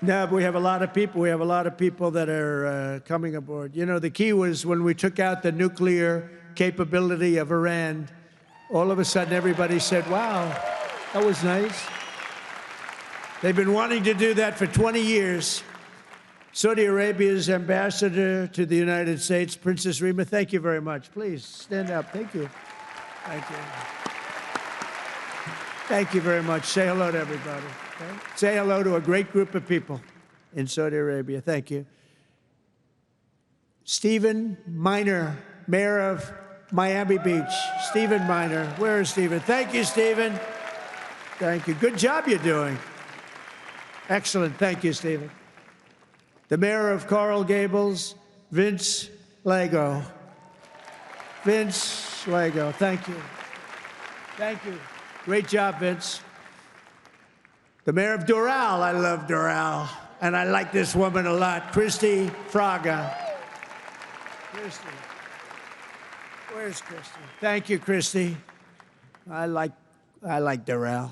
No, but we have a lot of people. We have a lot of people that are coming aboard. You know, the key was when we took out the nuclear capability of Iran, all of a sudden everybody said, wow, that was nice. They've been wanting to do that for 20 years. Saudi Arabia's ambassador to the United States, Princess Rima, thank you very much. Please stand up. Thank you. Thank you. Thank you very much. Say hello to everybody. Okay? Say hello to a great group of people in Saudi Arabia. Thank you. Stephen Miner, mayor of Miami Beach. Stephen Miner. Where is Stephen? Thank you, Stephen. Thank you. Good job you're doing. Excellent. Thank you, Stephen. The mayor of Coral Gables, Vince Lago. Vince Lago, thank you. Thank you. Great job, Vince. The mayor of Doral, I love Doral. And I like this woman a lot, Christy Fraga. Christy. Where's Christy? Thank you, Christy. I like Doral.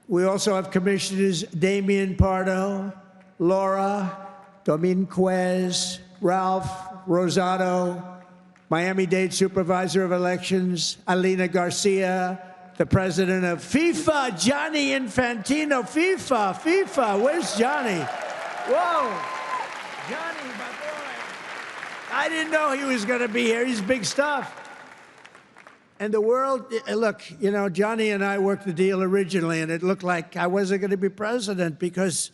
We also have commissioners Damian Pardo, Laura Dominguez, Ralph Rosado, Miami-Dade Supervisor of Elections, Alina Garcia, the president of FIFA, Gianni Infantino. FIFA, where's Johnny? Whoa, Johnny, my boy. I didn't know he was going to be here. He's big stuff. And the world, look, you know, Johnny and I worked the deal originally, and it looked like I wasn't going to be president because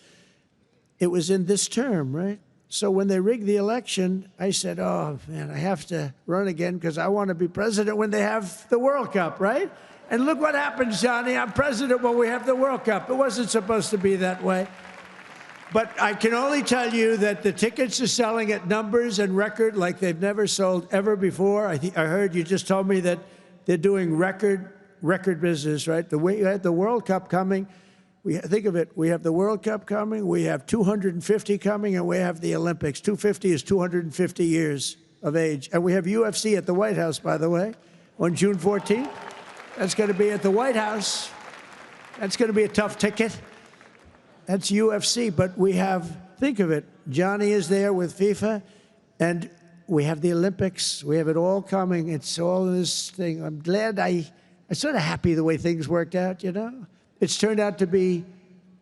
it was in this term, right? So when they rigged the election, I said, oh, man, I have to run again because I want to be president when they have the World Cup, right? And look what happens, Johnny. I'm president when we have the World Cup. It wasn't supposed to be that way. But I can only tell you that the tickets are selling at numbers and record like they've never sold ever before. I heard you just told me that they're doing record business, right? We had the World Cup coming. Think of it, we have the World Cup coming, we have 250 coming, and we have the Olympics. 250 is 250 years of age. And we have UFC at the White House, by the way, on June 14th. That's going to be at the White House. That's going to be a tough ticket. That's UFC, but we have, think of it, Johnny is there with FIFA, and we have the Olympics. We have it all coming. It's all this thing. I'm glad I'm sort of happy the way things worked out, you know? It's turned out to be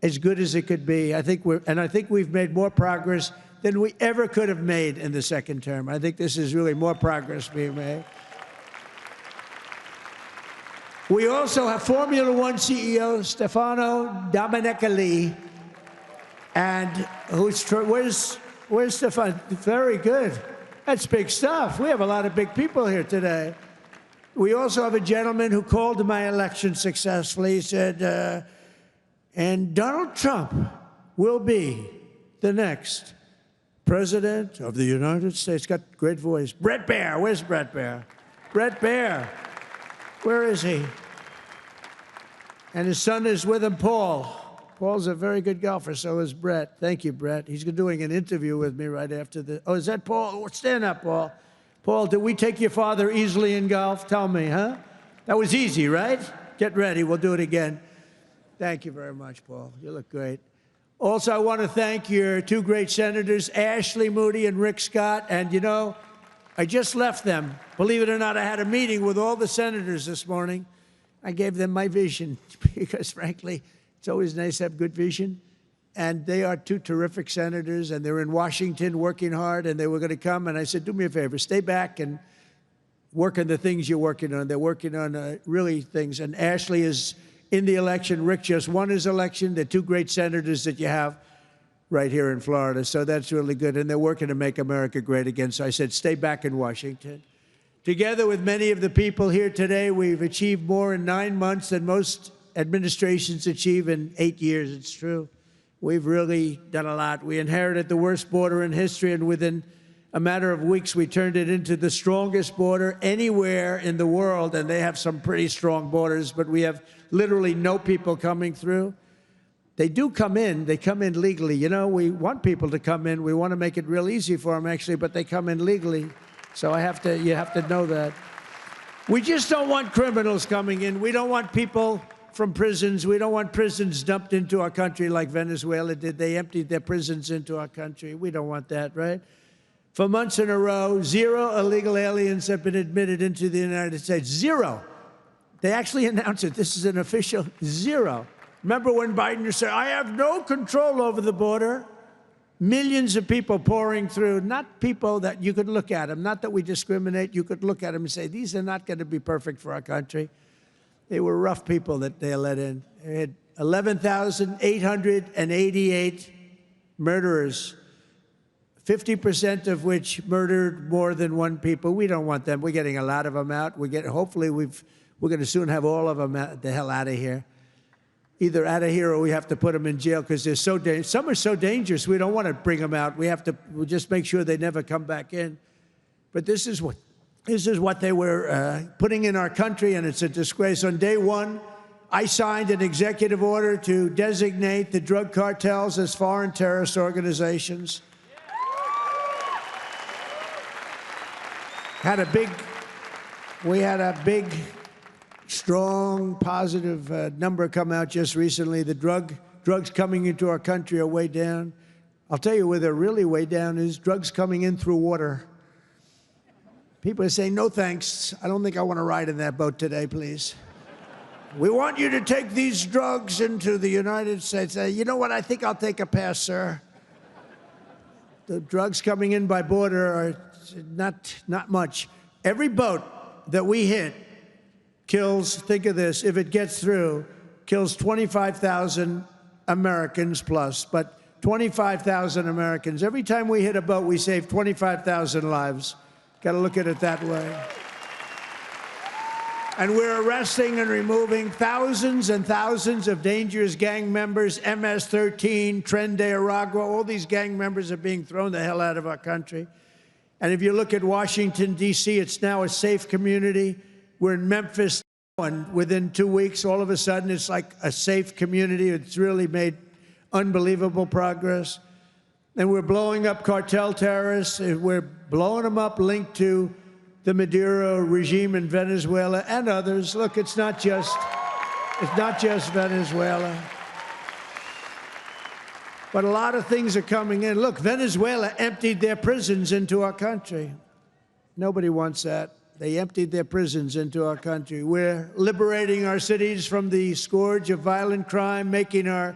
as good as it could be. I think we've made more progress than we ever could have made in the second term. I think this is really more progress being made. We also have Formula One CEO Stefano Domenicali, and where's Stefano? Very good. That's big stuff. We have a lot of big people here today. We also have a gentleman who called my election successfully. He said, and Donald Trump will be the next president of the United States. Got a great voice. Brett Baer. Where's Brett Baer? Brett Baer. Where is he? And his son is with him, Paul. Paul's a very good golfer, so is Brett. Thank you, Brett. He's doing an interview with me right after the... Oh, is that Paul? Oh, stand up, Paul. Paul, did we take your father easily in golf? Tell me, huh? That was easy, right? Get ready. We'll do it again. Thank you very much, Paul. You look great. Also, I want to thank your two great senators, Ashley Moody and Rick Scott. And, you know, I just left them. Believe it or not, I had a meeting with all the senators this morning. I gave them my vision because, frankly, it's always nice to have good vision. And they are two terrific senators, and they're in Washington working hard, and they were going to come. And I said, do me a favor, stay back and work on the things you're working on. They're working on really things. And Ashley is in the election. Rick just won his election. They're two great senators that you have right here in Florida. So that's really good. And they're working to make America great again. So I said, stay back in Washington. Together with many of the people here today, we've achieved more in 9 months than most administrations achieve in 8 years. It's true. We've really done a lot. We inherited the worst border in history, and within a matter of weeks, we turned it into the strongest border anywhere in the world, and they have some pretty strong borders, but we have literally no people coming through. They do come in. They come in legally. You know, we want people to come in. We want to make it real easy for them, actually, but they come in legally. So you have to know that. We just don't want criminals coming in. We don't want people from prisons. We don't want prisons dumped into our country like Venezuela did. They emptied their prisons into our country. We don't want that, right? For months in a row, 0 illegal aliens have been admitted into the United States. 0. They actually announced it. This is an official 0. Remember when Biden said, I have no control over the border? Millions of people pouring through, not people that you could look at them, not that we discriminate. You could look at them and say, these are not going to be perfect for our country. They were rough people that they let in. They had 11,888 murderers, 50% of which murdered more than one people. We don't want them. We're getting a lot of them out. Hopefully, we're going to soon have all of them the hell out of here. Either out of here or we have to put them in jail because they're so dangerous. Some are so dangerous, we don't want to bring them out. We'll just make sure they never come back in. But this is what they were putting in our country, and it's a disgrace. On day one, I signed an executive order to designate the drug cartels as foreign terrorist organizations. We had a big, strong, positive number come out just recently. The drugs coming into our country are way down. I'll tell you where they're really way down is drugs coming in through water. People are saying, no thanks. I don't think I want to ride in that boat today, please. We want you to take these drugs into the United States. You know what? I think I'll take a pass, sir. The drugs coming in by border are not much. Every boat that we hit kills, think of this, if it gets through, kills 25,000 Americans plus, but 25,000 Americans. Every time we hit a boat, we save 25,000 lives. Got to look at it that way. And we're arresting and removing thousands and thousands of dangerous gang members, MS-13, Tren de Aragua, all these gang members are being thrown the hell out of our country. And if you look at Washington, D.C., it's now a safe community. We're in Memphis, and within 2 weeks, all of a sudden, it's like a safe community. It's really made unbelievable progress. And we're blowing up cartel terrorists. We're blowing them up linked to the Maduro regime in Venezuela and others. Look, it's not just Venezuela. But a lot of things are coming in. Look, Venezuela emptied their prisons into our country. Nobody wants that. They emptied their prisons into our country. We're liberating our cities from the scourge of violent crime, making our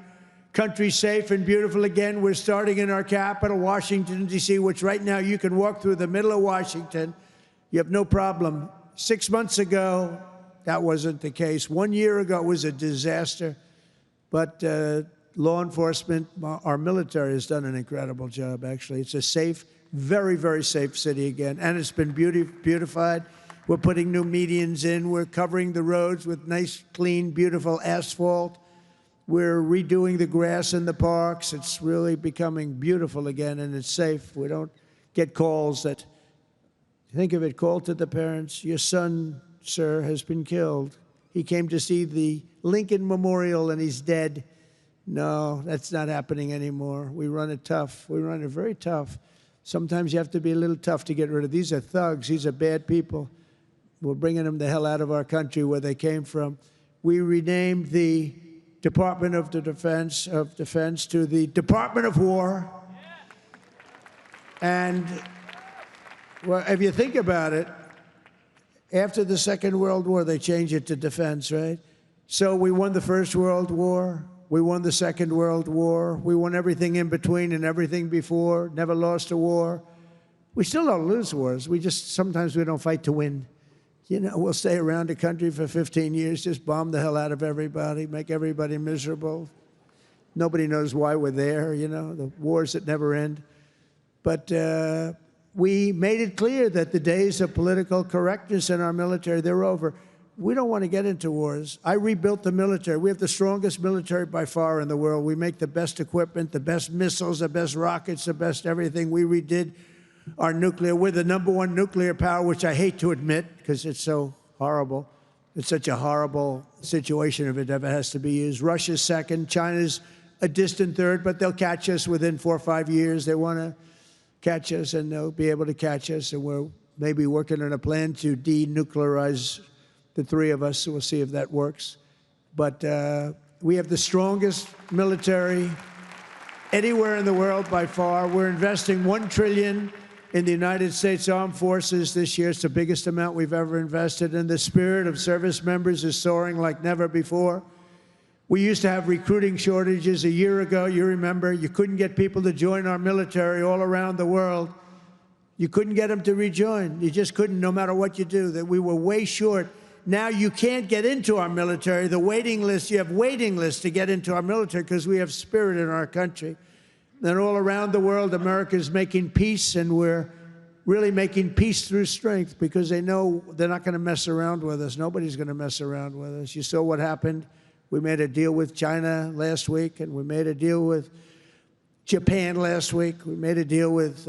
country safe and beautiful again. We're starting in our capital, Washington, D.C., which right now you can walk through the middle of Washington. You have no problem. 6 months ago, that wasn't the case. 1 year ago, it was a disaster. But law enforcement, our military has done an incredible job, actually. It's a safe, very, very safe city again. And it's been beautified. We're putting new medians in. We're covering the roads with nice, clean, beautiful asphalt. We're redoing the grass in the parks. It's really becoming beautiful again, and it's safe. We don't get calls that, think of it, call to the parents, your son, sir, has been killed. He came to see the Lincoln Memorial, and he's dead. No, that's not happening anymore. We run it tough. We run it very tough. Sometimes you have to be a little tough to get rid of. These are thugs. These are bad people. We're bringing them the hell out of our country where they came from. We renamed the Department of Defense to the Department of War. And well, if you think about it, after the Second World War, they changed it to defense, right? So we won the First World War. We won the Second World War. We won everything in between and everything before. Never lost a war. We still don't lose wars. Sometimes we don't fight to win. You know, we'll stay around the country for 15 years, just bomb the hell out of everybody, make everybody miserable. Nobody knows why we're there, you know, the wars that never end. But we made it clear that the days of political correctness in our military, they're over. We don't want to get into wars. I rebuilt the military. We have the strongest military by far in the world. We make the best equipment, the best missiles, the best rockets, the best everything. We redid our nuclear. We're the #1 nuclear power, which I hate to admit because it's so horrible. It's such a horrible situation if it ever has to be used. Russia's second. China's a distant third, but they'll catch us within 4 or 5 years. They want to catch us, and they'll be able to catch us. And we're maybe working on a plan to denuclearize the three of us, so we'll see if that works. But we have the strongest military anywhere in the world by far. We're investing $1 trillion in the United States Armed Forces this year. It's the biggest amount we've ever invested, and the spirit of service members is soaring like never before. We used to have recruiting shortages a year ago. You remember, you couldn't get people to join our military all around the world. You couldn't get them to rejoin. You just couldn't, no matter what you do. That we were way short. Now you can't get into our military. The waiting list, you have waiting lists to get into our military because we have spirit in our country. And all around the world, America is making peace, and we're really making peace through strength because they know they're not going to mess around with us. Nobody's going to mess around with us. You saw what happened. We made a deal with China last week, and we made a deal with Japan last week. We made a deal with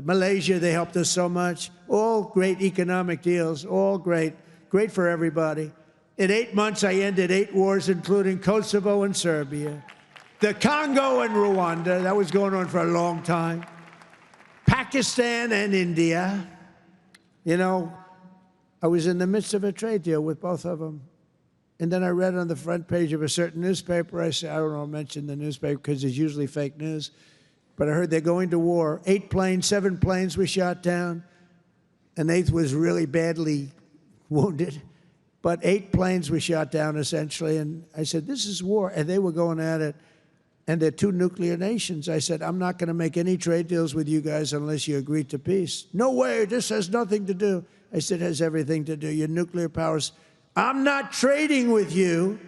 Malaysia. They helped us so much. All great economic deals, all great. Great for everybody. In 8 months, I ended 8 wars, including Kosovo and Serbia, the Congo and Rwanda. That was going on for a long time. Pakistan and India. You know, I was in the midst of a trade deal with both of them. And then I read on the front page of a certain newspaper, I said, I don't know, mention the newspaper because it's usually fake news. But I heard they're going to war. 7 planes were shot down. An 8th was really badly wounded, but 8 planes were shot down essentially. And I said, this is war. And they were going at it. And they're 2 nuclear nations. I said, I'm not going to make any trade deals with you guys unless you agree to peace. No way, this has nothing to do. I said, it has everything to do. Your nuclear powers. I'm not trading with you.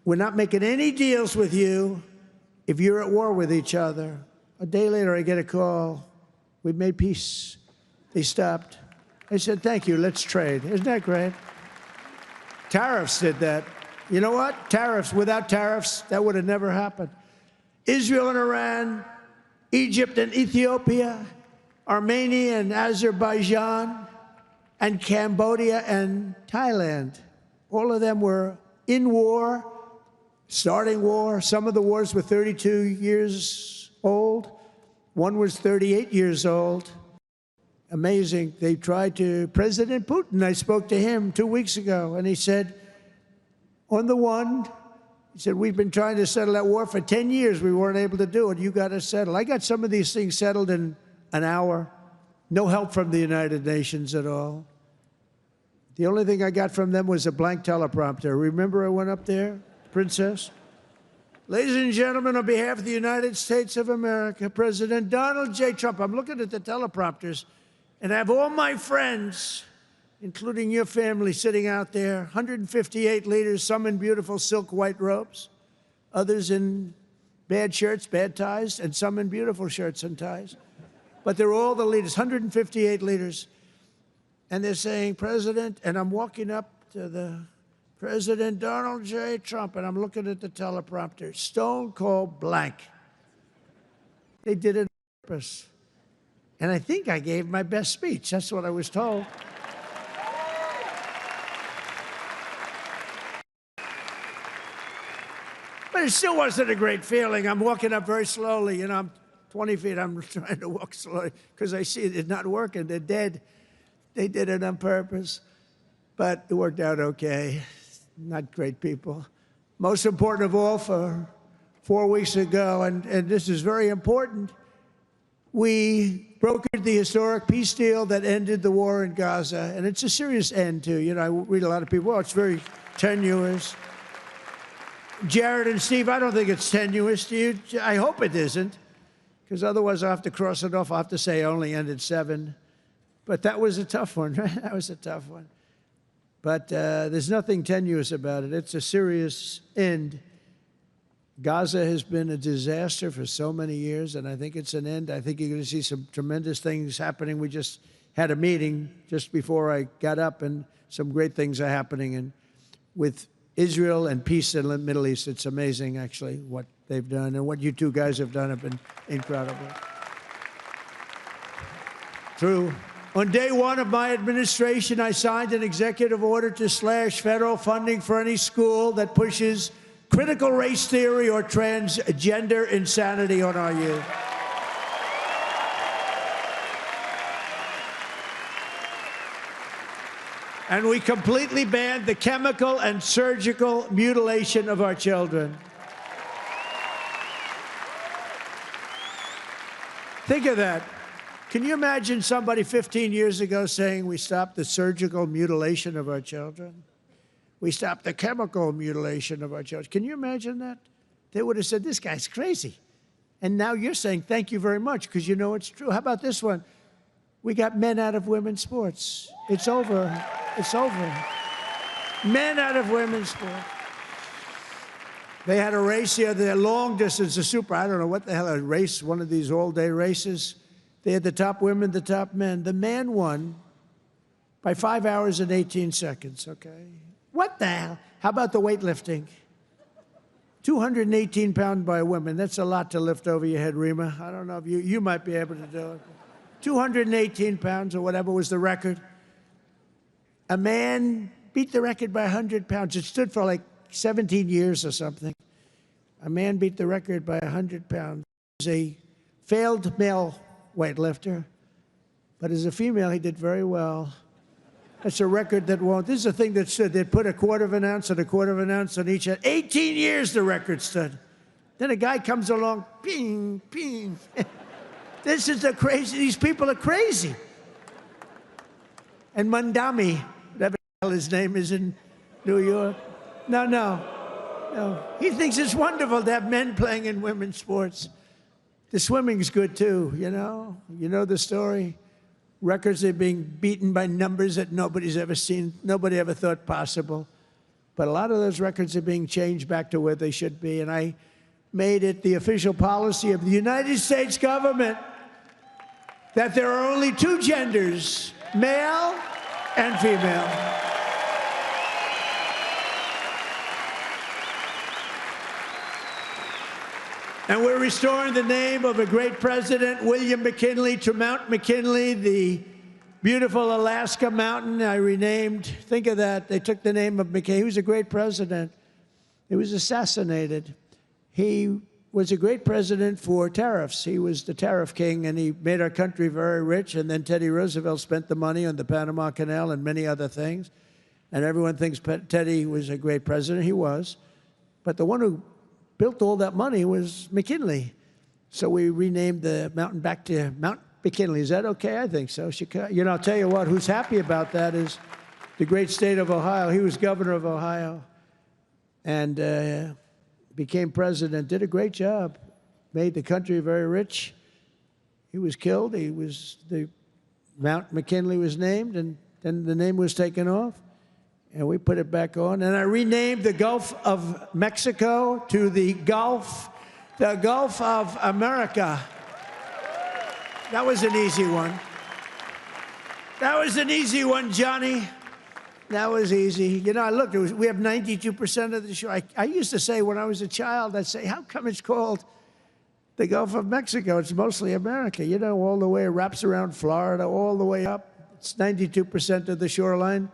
We're not making any deals with you if you're at war with each other. A day later, I get a call. We've made peace. They stopped. I said, thank you, let's trade. Isn't that great? Tariffs did that. You know what? Tariffs. Without tariffs, that would have never happened. Israel and Iran, Egypt and Ethiopia, Armenia and Azerbaijan, and Cambodia and Thailand. All of them were in war, starting war. Some of the wars were 32 years old. One was 38 years old. Amazing. They tried to, President Putin, I spoke to him 2 weeks ago, and he said, on the one, he said, we've been trying to settle that war for 10 years. We weren't able to do it. You got to settle. I got some of these things settled in an hour. No help from the United Nations at all. The only thing I got from them was a blank teleprompter. Remember I went up there, Princess? Ladies and gentlemen, on behalf of the United States of America, President Donald J. Trump, I'm looking at the teleprompters, and I have all my friends, including your family, sitting out there, 158 leaders, some in beautiful silk white robes, others in bad shirts, bad ties, and some in beautiful shirts and ties. But they're all the leaders, 158 leaders. And they're saying, President, and I'm walking up to the President Donald J. Trump, and I'm looking at the teleprompter, stone cold blank. They did it on purpose. And I think I gave my best speech. That's what I was told. But it still wasn't a great feeling. I'm walking up very slowly. You know, I'm 20 feet. I'm trying to walk slowly because I see it's not working. They're dead. They did it on purpose. But it worked out okay. Not great people. Most important of all, for 4 weeks ago, and this is very important, we brokered the historic peace deal that ended the war in Gaza. And it's a serious end, too. You know, I read a lot of people, oh, it's very tenuous. Jared and Steve, I don't think it's tenuous. Do you? I hope it isn't, because otherwise I'll have to cross it off. I'll have to say I only ended 7. But that was a tough one, right? That was a tough one. But there's nothing tenuous about it. It's a serious end. Gaza has been a disaster for so many years, and I think it's an end. I think you're going to see some tremendous things happening. We just had a meeting just before I got up, and some great things are happening. And with Israel and peace in the Middle East, it's amazing, actually, what they've done. And what you two guys have done have been incredible. True. On day 1 of my administration, I signed an executive order to slash federal funding for any school that pushes critical race theory or transgender insanity on our youth. And we completely banned the chemical and surgical mutilation of our children. Think of that. Can you imagine somebody 15 years ago saying we stopped the surgical mutilation of our children? We stopped the chemical mutilation of our children. Can you imagine that? They would have said, this guy's crazy. And now you're saying, thank you very much, because you know it's true. How about this one? We got men out of women's sports. It's over. It's over. Men out of women's sports. They had a race here, the long distance, a super, I don't know what the hell, a race, one of these all-day races. They had the top women, the top men. The man won by 5 hours and 18 seconds, okay? What the hell? How about the weightlifting? 218 pounds by women. That's a lot to lift over your head, Rima. I don't know if you might be able to do it. 218 pounds or whatever was the record. A man beat the record by 100 pounds. It stood for like 17 years or something. A man beat the record by 100 pounds. He was a failed male weightlifter, but as a female, he did very well. That's a record that won't. This is a thing that stood. They'd put a quarter of an ounce and a quarter of an ounce on each head. 18 years the record stood. Then a guy comes along, ping, ping. This is the crazy. These people are crazy. And Mamdani, whatever the hell his name is in New York. No. He thinks it's wonderful to have men playing in women's sports. The swimming's good, too, you know? You know the story? Records are being beaten by numbers that nobody's ever seen, nobody ever thought possible. But a lot of those records are being changed back to where they should be, and I made it the official policy of the United States government that there are only 2 genders, male and female. And we're restoring the name of a great president, William McKinley, to Mount McKinley, the beautiful Alaska mountain I renamed. Think of that. They took the name of McKinley. He was a great president. He was assassinated. He was a great president for tariffs. He was the tariff king, and he made our country very rich. And then Teddy Roosevelt spent the money on the Panama Canal and many other things. And everyone thinks Teddy was a great president. He was. But the one who built all that money was McKinley. So we renamed the mountain back to Mount McKinley. Is that okay? I think so. You know, I'll tell you what, who's happy about that is the great state of Ohio. He was governor of Ohio and became president, did a great job, made the country very rich. He was killed. Mount McKinley was named, and then the name was taken off. And we put it back on. And I renamed the Gulf of Mexico to the Gulf of America. That was an easy one. That was an easy one, Johnny. That was easy. You know, look, we have 92% of the shore. I used to say when I was a child, I'd say, how come it's called the Gulf of Mexico? It's mostly America. You know, all the way, it wraps around Florida, all the way up. It's 92% of the shoreline.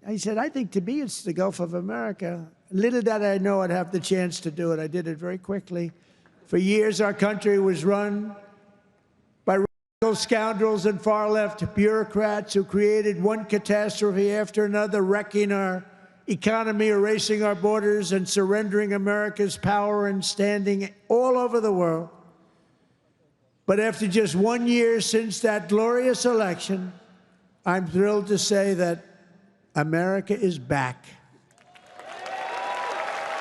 I said, I think to me it's the Gulf of America. Little did I know I'd have the chance to do it. I did it very quickly. For years, our country was run by radical scoundrels and far-left bureaucrats who created one catastrophe after another, wrecking our economy, erasing our borders, and surrendering America's power and standing all over the world. But after just 1 year since that glorious election, I'm thrilled to say that America is back.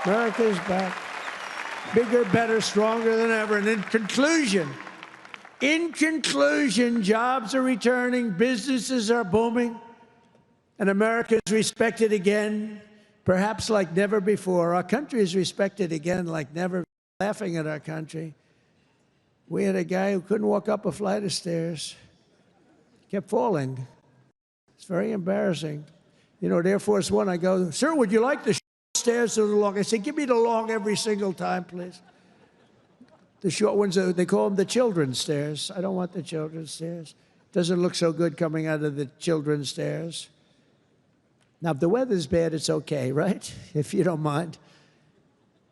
America is back. Bigger, better, stronger than ever. And in conclusion, jobs are returning, businesses are booming, and America is respected again, perhaps like never before. Our country is respected again like never. Laughing at our country. We had a guy who couldn't walk up a flight of stairs. Kept falling. It's very embarrassing. You know, at Air Force One, I go, "Sir, would you like the stairs or the long?" I say, "Give me the long every single time, please." The short ones, they call them the children's stairs. I don't want the children's stairs. Doesn't look so good coming out of the children's stairs. Now, if the weather's bad, it's okay, right? If you don't mind.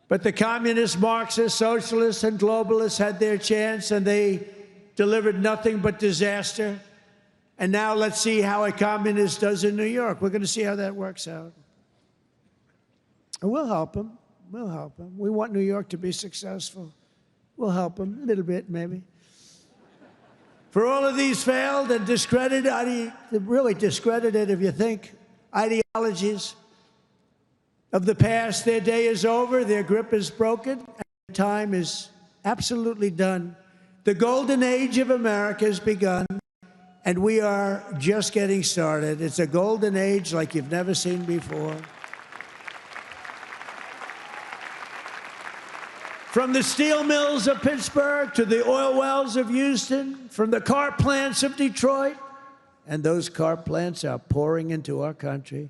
But the communists, Marxists, socialists, and globalists had their chance, and they delivered nothing but disaster. And now let's see how a communist does in New York. We're going to see how that works out. And we'll help them. We'll help them. We want New York to be successful. We'll help them a little bit, maybe. For all of these failed and discredited, really discredited, if you think, ideologies of the past, their day is over, their grip is broken, and their time is absolutely done. The golden age of America has begun, and we are just getting started. It's a golden age like you've never seen before. From the steel mills of Pittsburgh to the oil wells of Houston, from the car plants of Detroit, and those car plants are pouring into our country,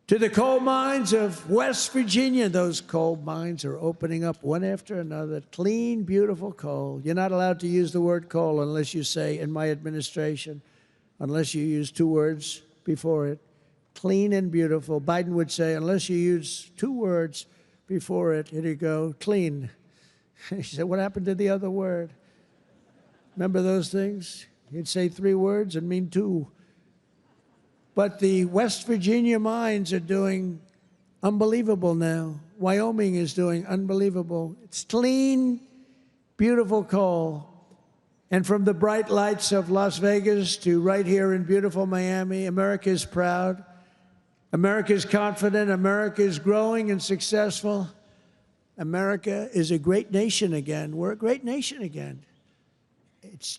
to the coal mines of West Virginia. Those coal mines are opening up one after another. Clean, beautiful coal. You're not allowed to use the word coal unless you say, in my administration, unless you use 2 words before it. Clean and beautiful. Biden would say, unless you use 2 words before it, here you go, clean. He said, what happened to the other word? Remember those things? He'd say 3 words and mean 2. But the West Virginia mines are doing unbelievable now. Wyoming is doing unbelievable. It's clean, beautiful coal. And from the bright lights of Las Vegas to right here in beautiful Miami, America is proud. America is confident. America is growing and successful. America is a great nation again. We're a great nation again. It's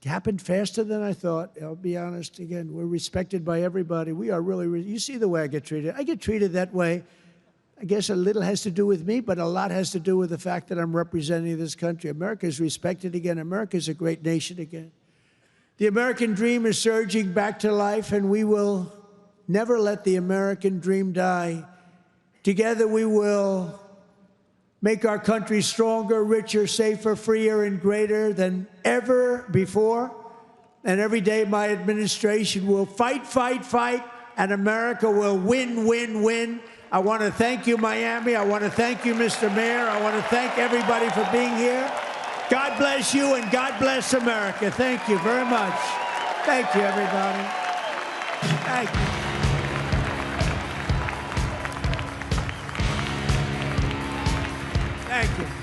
happened faster than I thought. I'll be honest again. We're respected by everybody. We are really, you see the way I get treated. I get treated that way. I guess a little has to do with me, but a lot has to do with the fact that I'm representing this country. America is respected again. America is a great nation again. The American dream is surging back to life, and we will never let the American dream die. Together we will make our country stronger, richer, safer, freer, and greater than ever before. And every day my administration will fight, fight, fight, and America will win, win, win. I want to thank you, Miami. I want to thank you, Mr. Mayor. I want to thank everybody for being here. God bless you, and God bless America. Thank you very much. Thank you, everybody. Thank you. Thank you.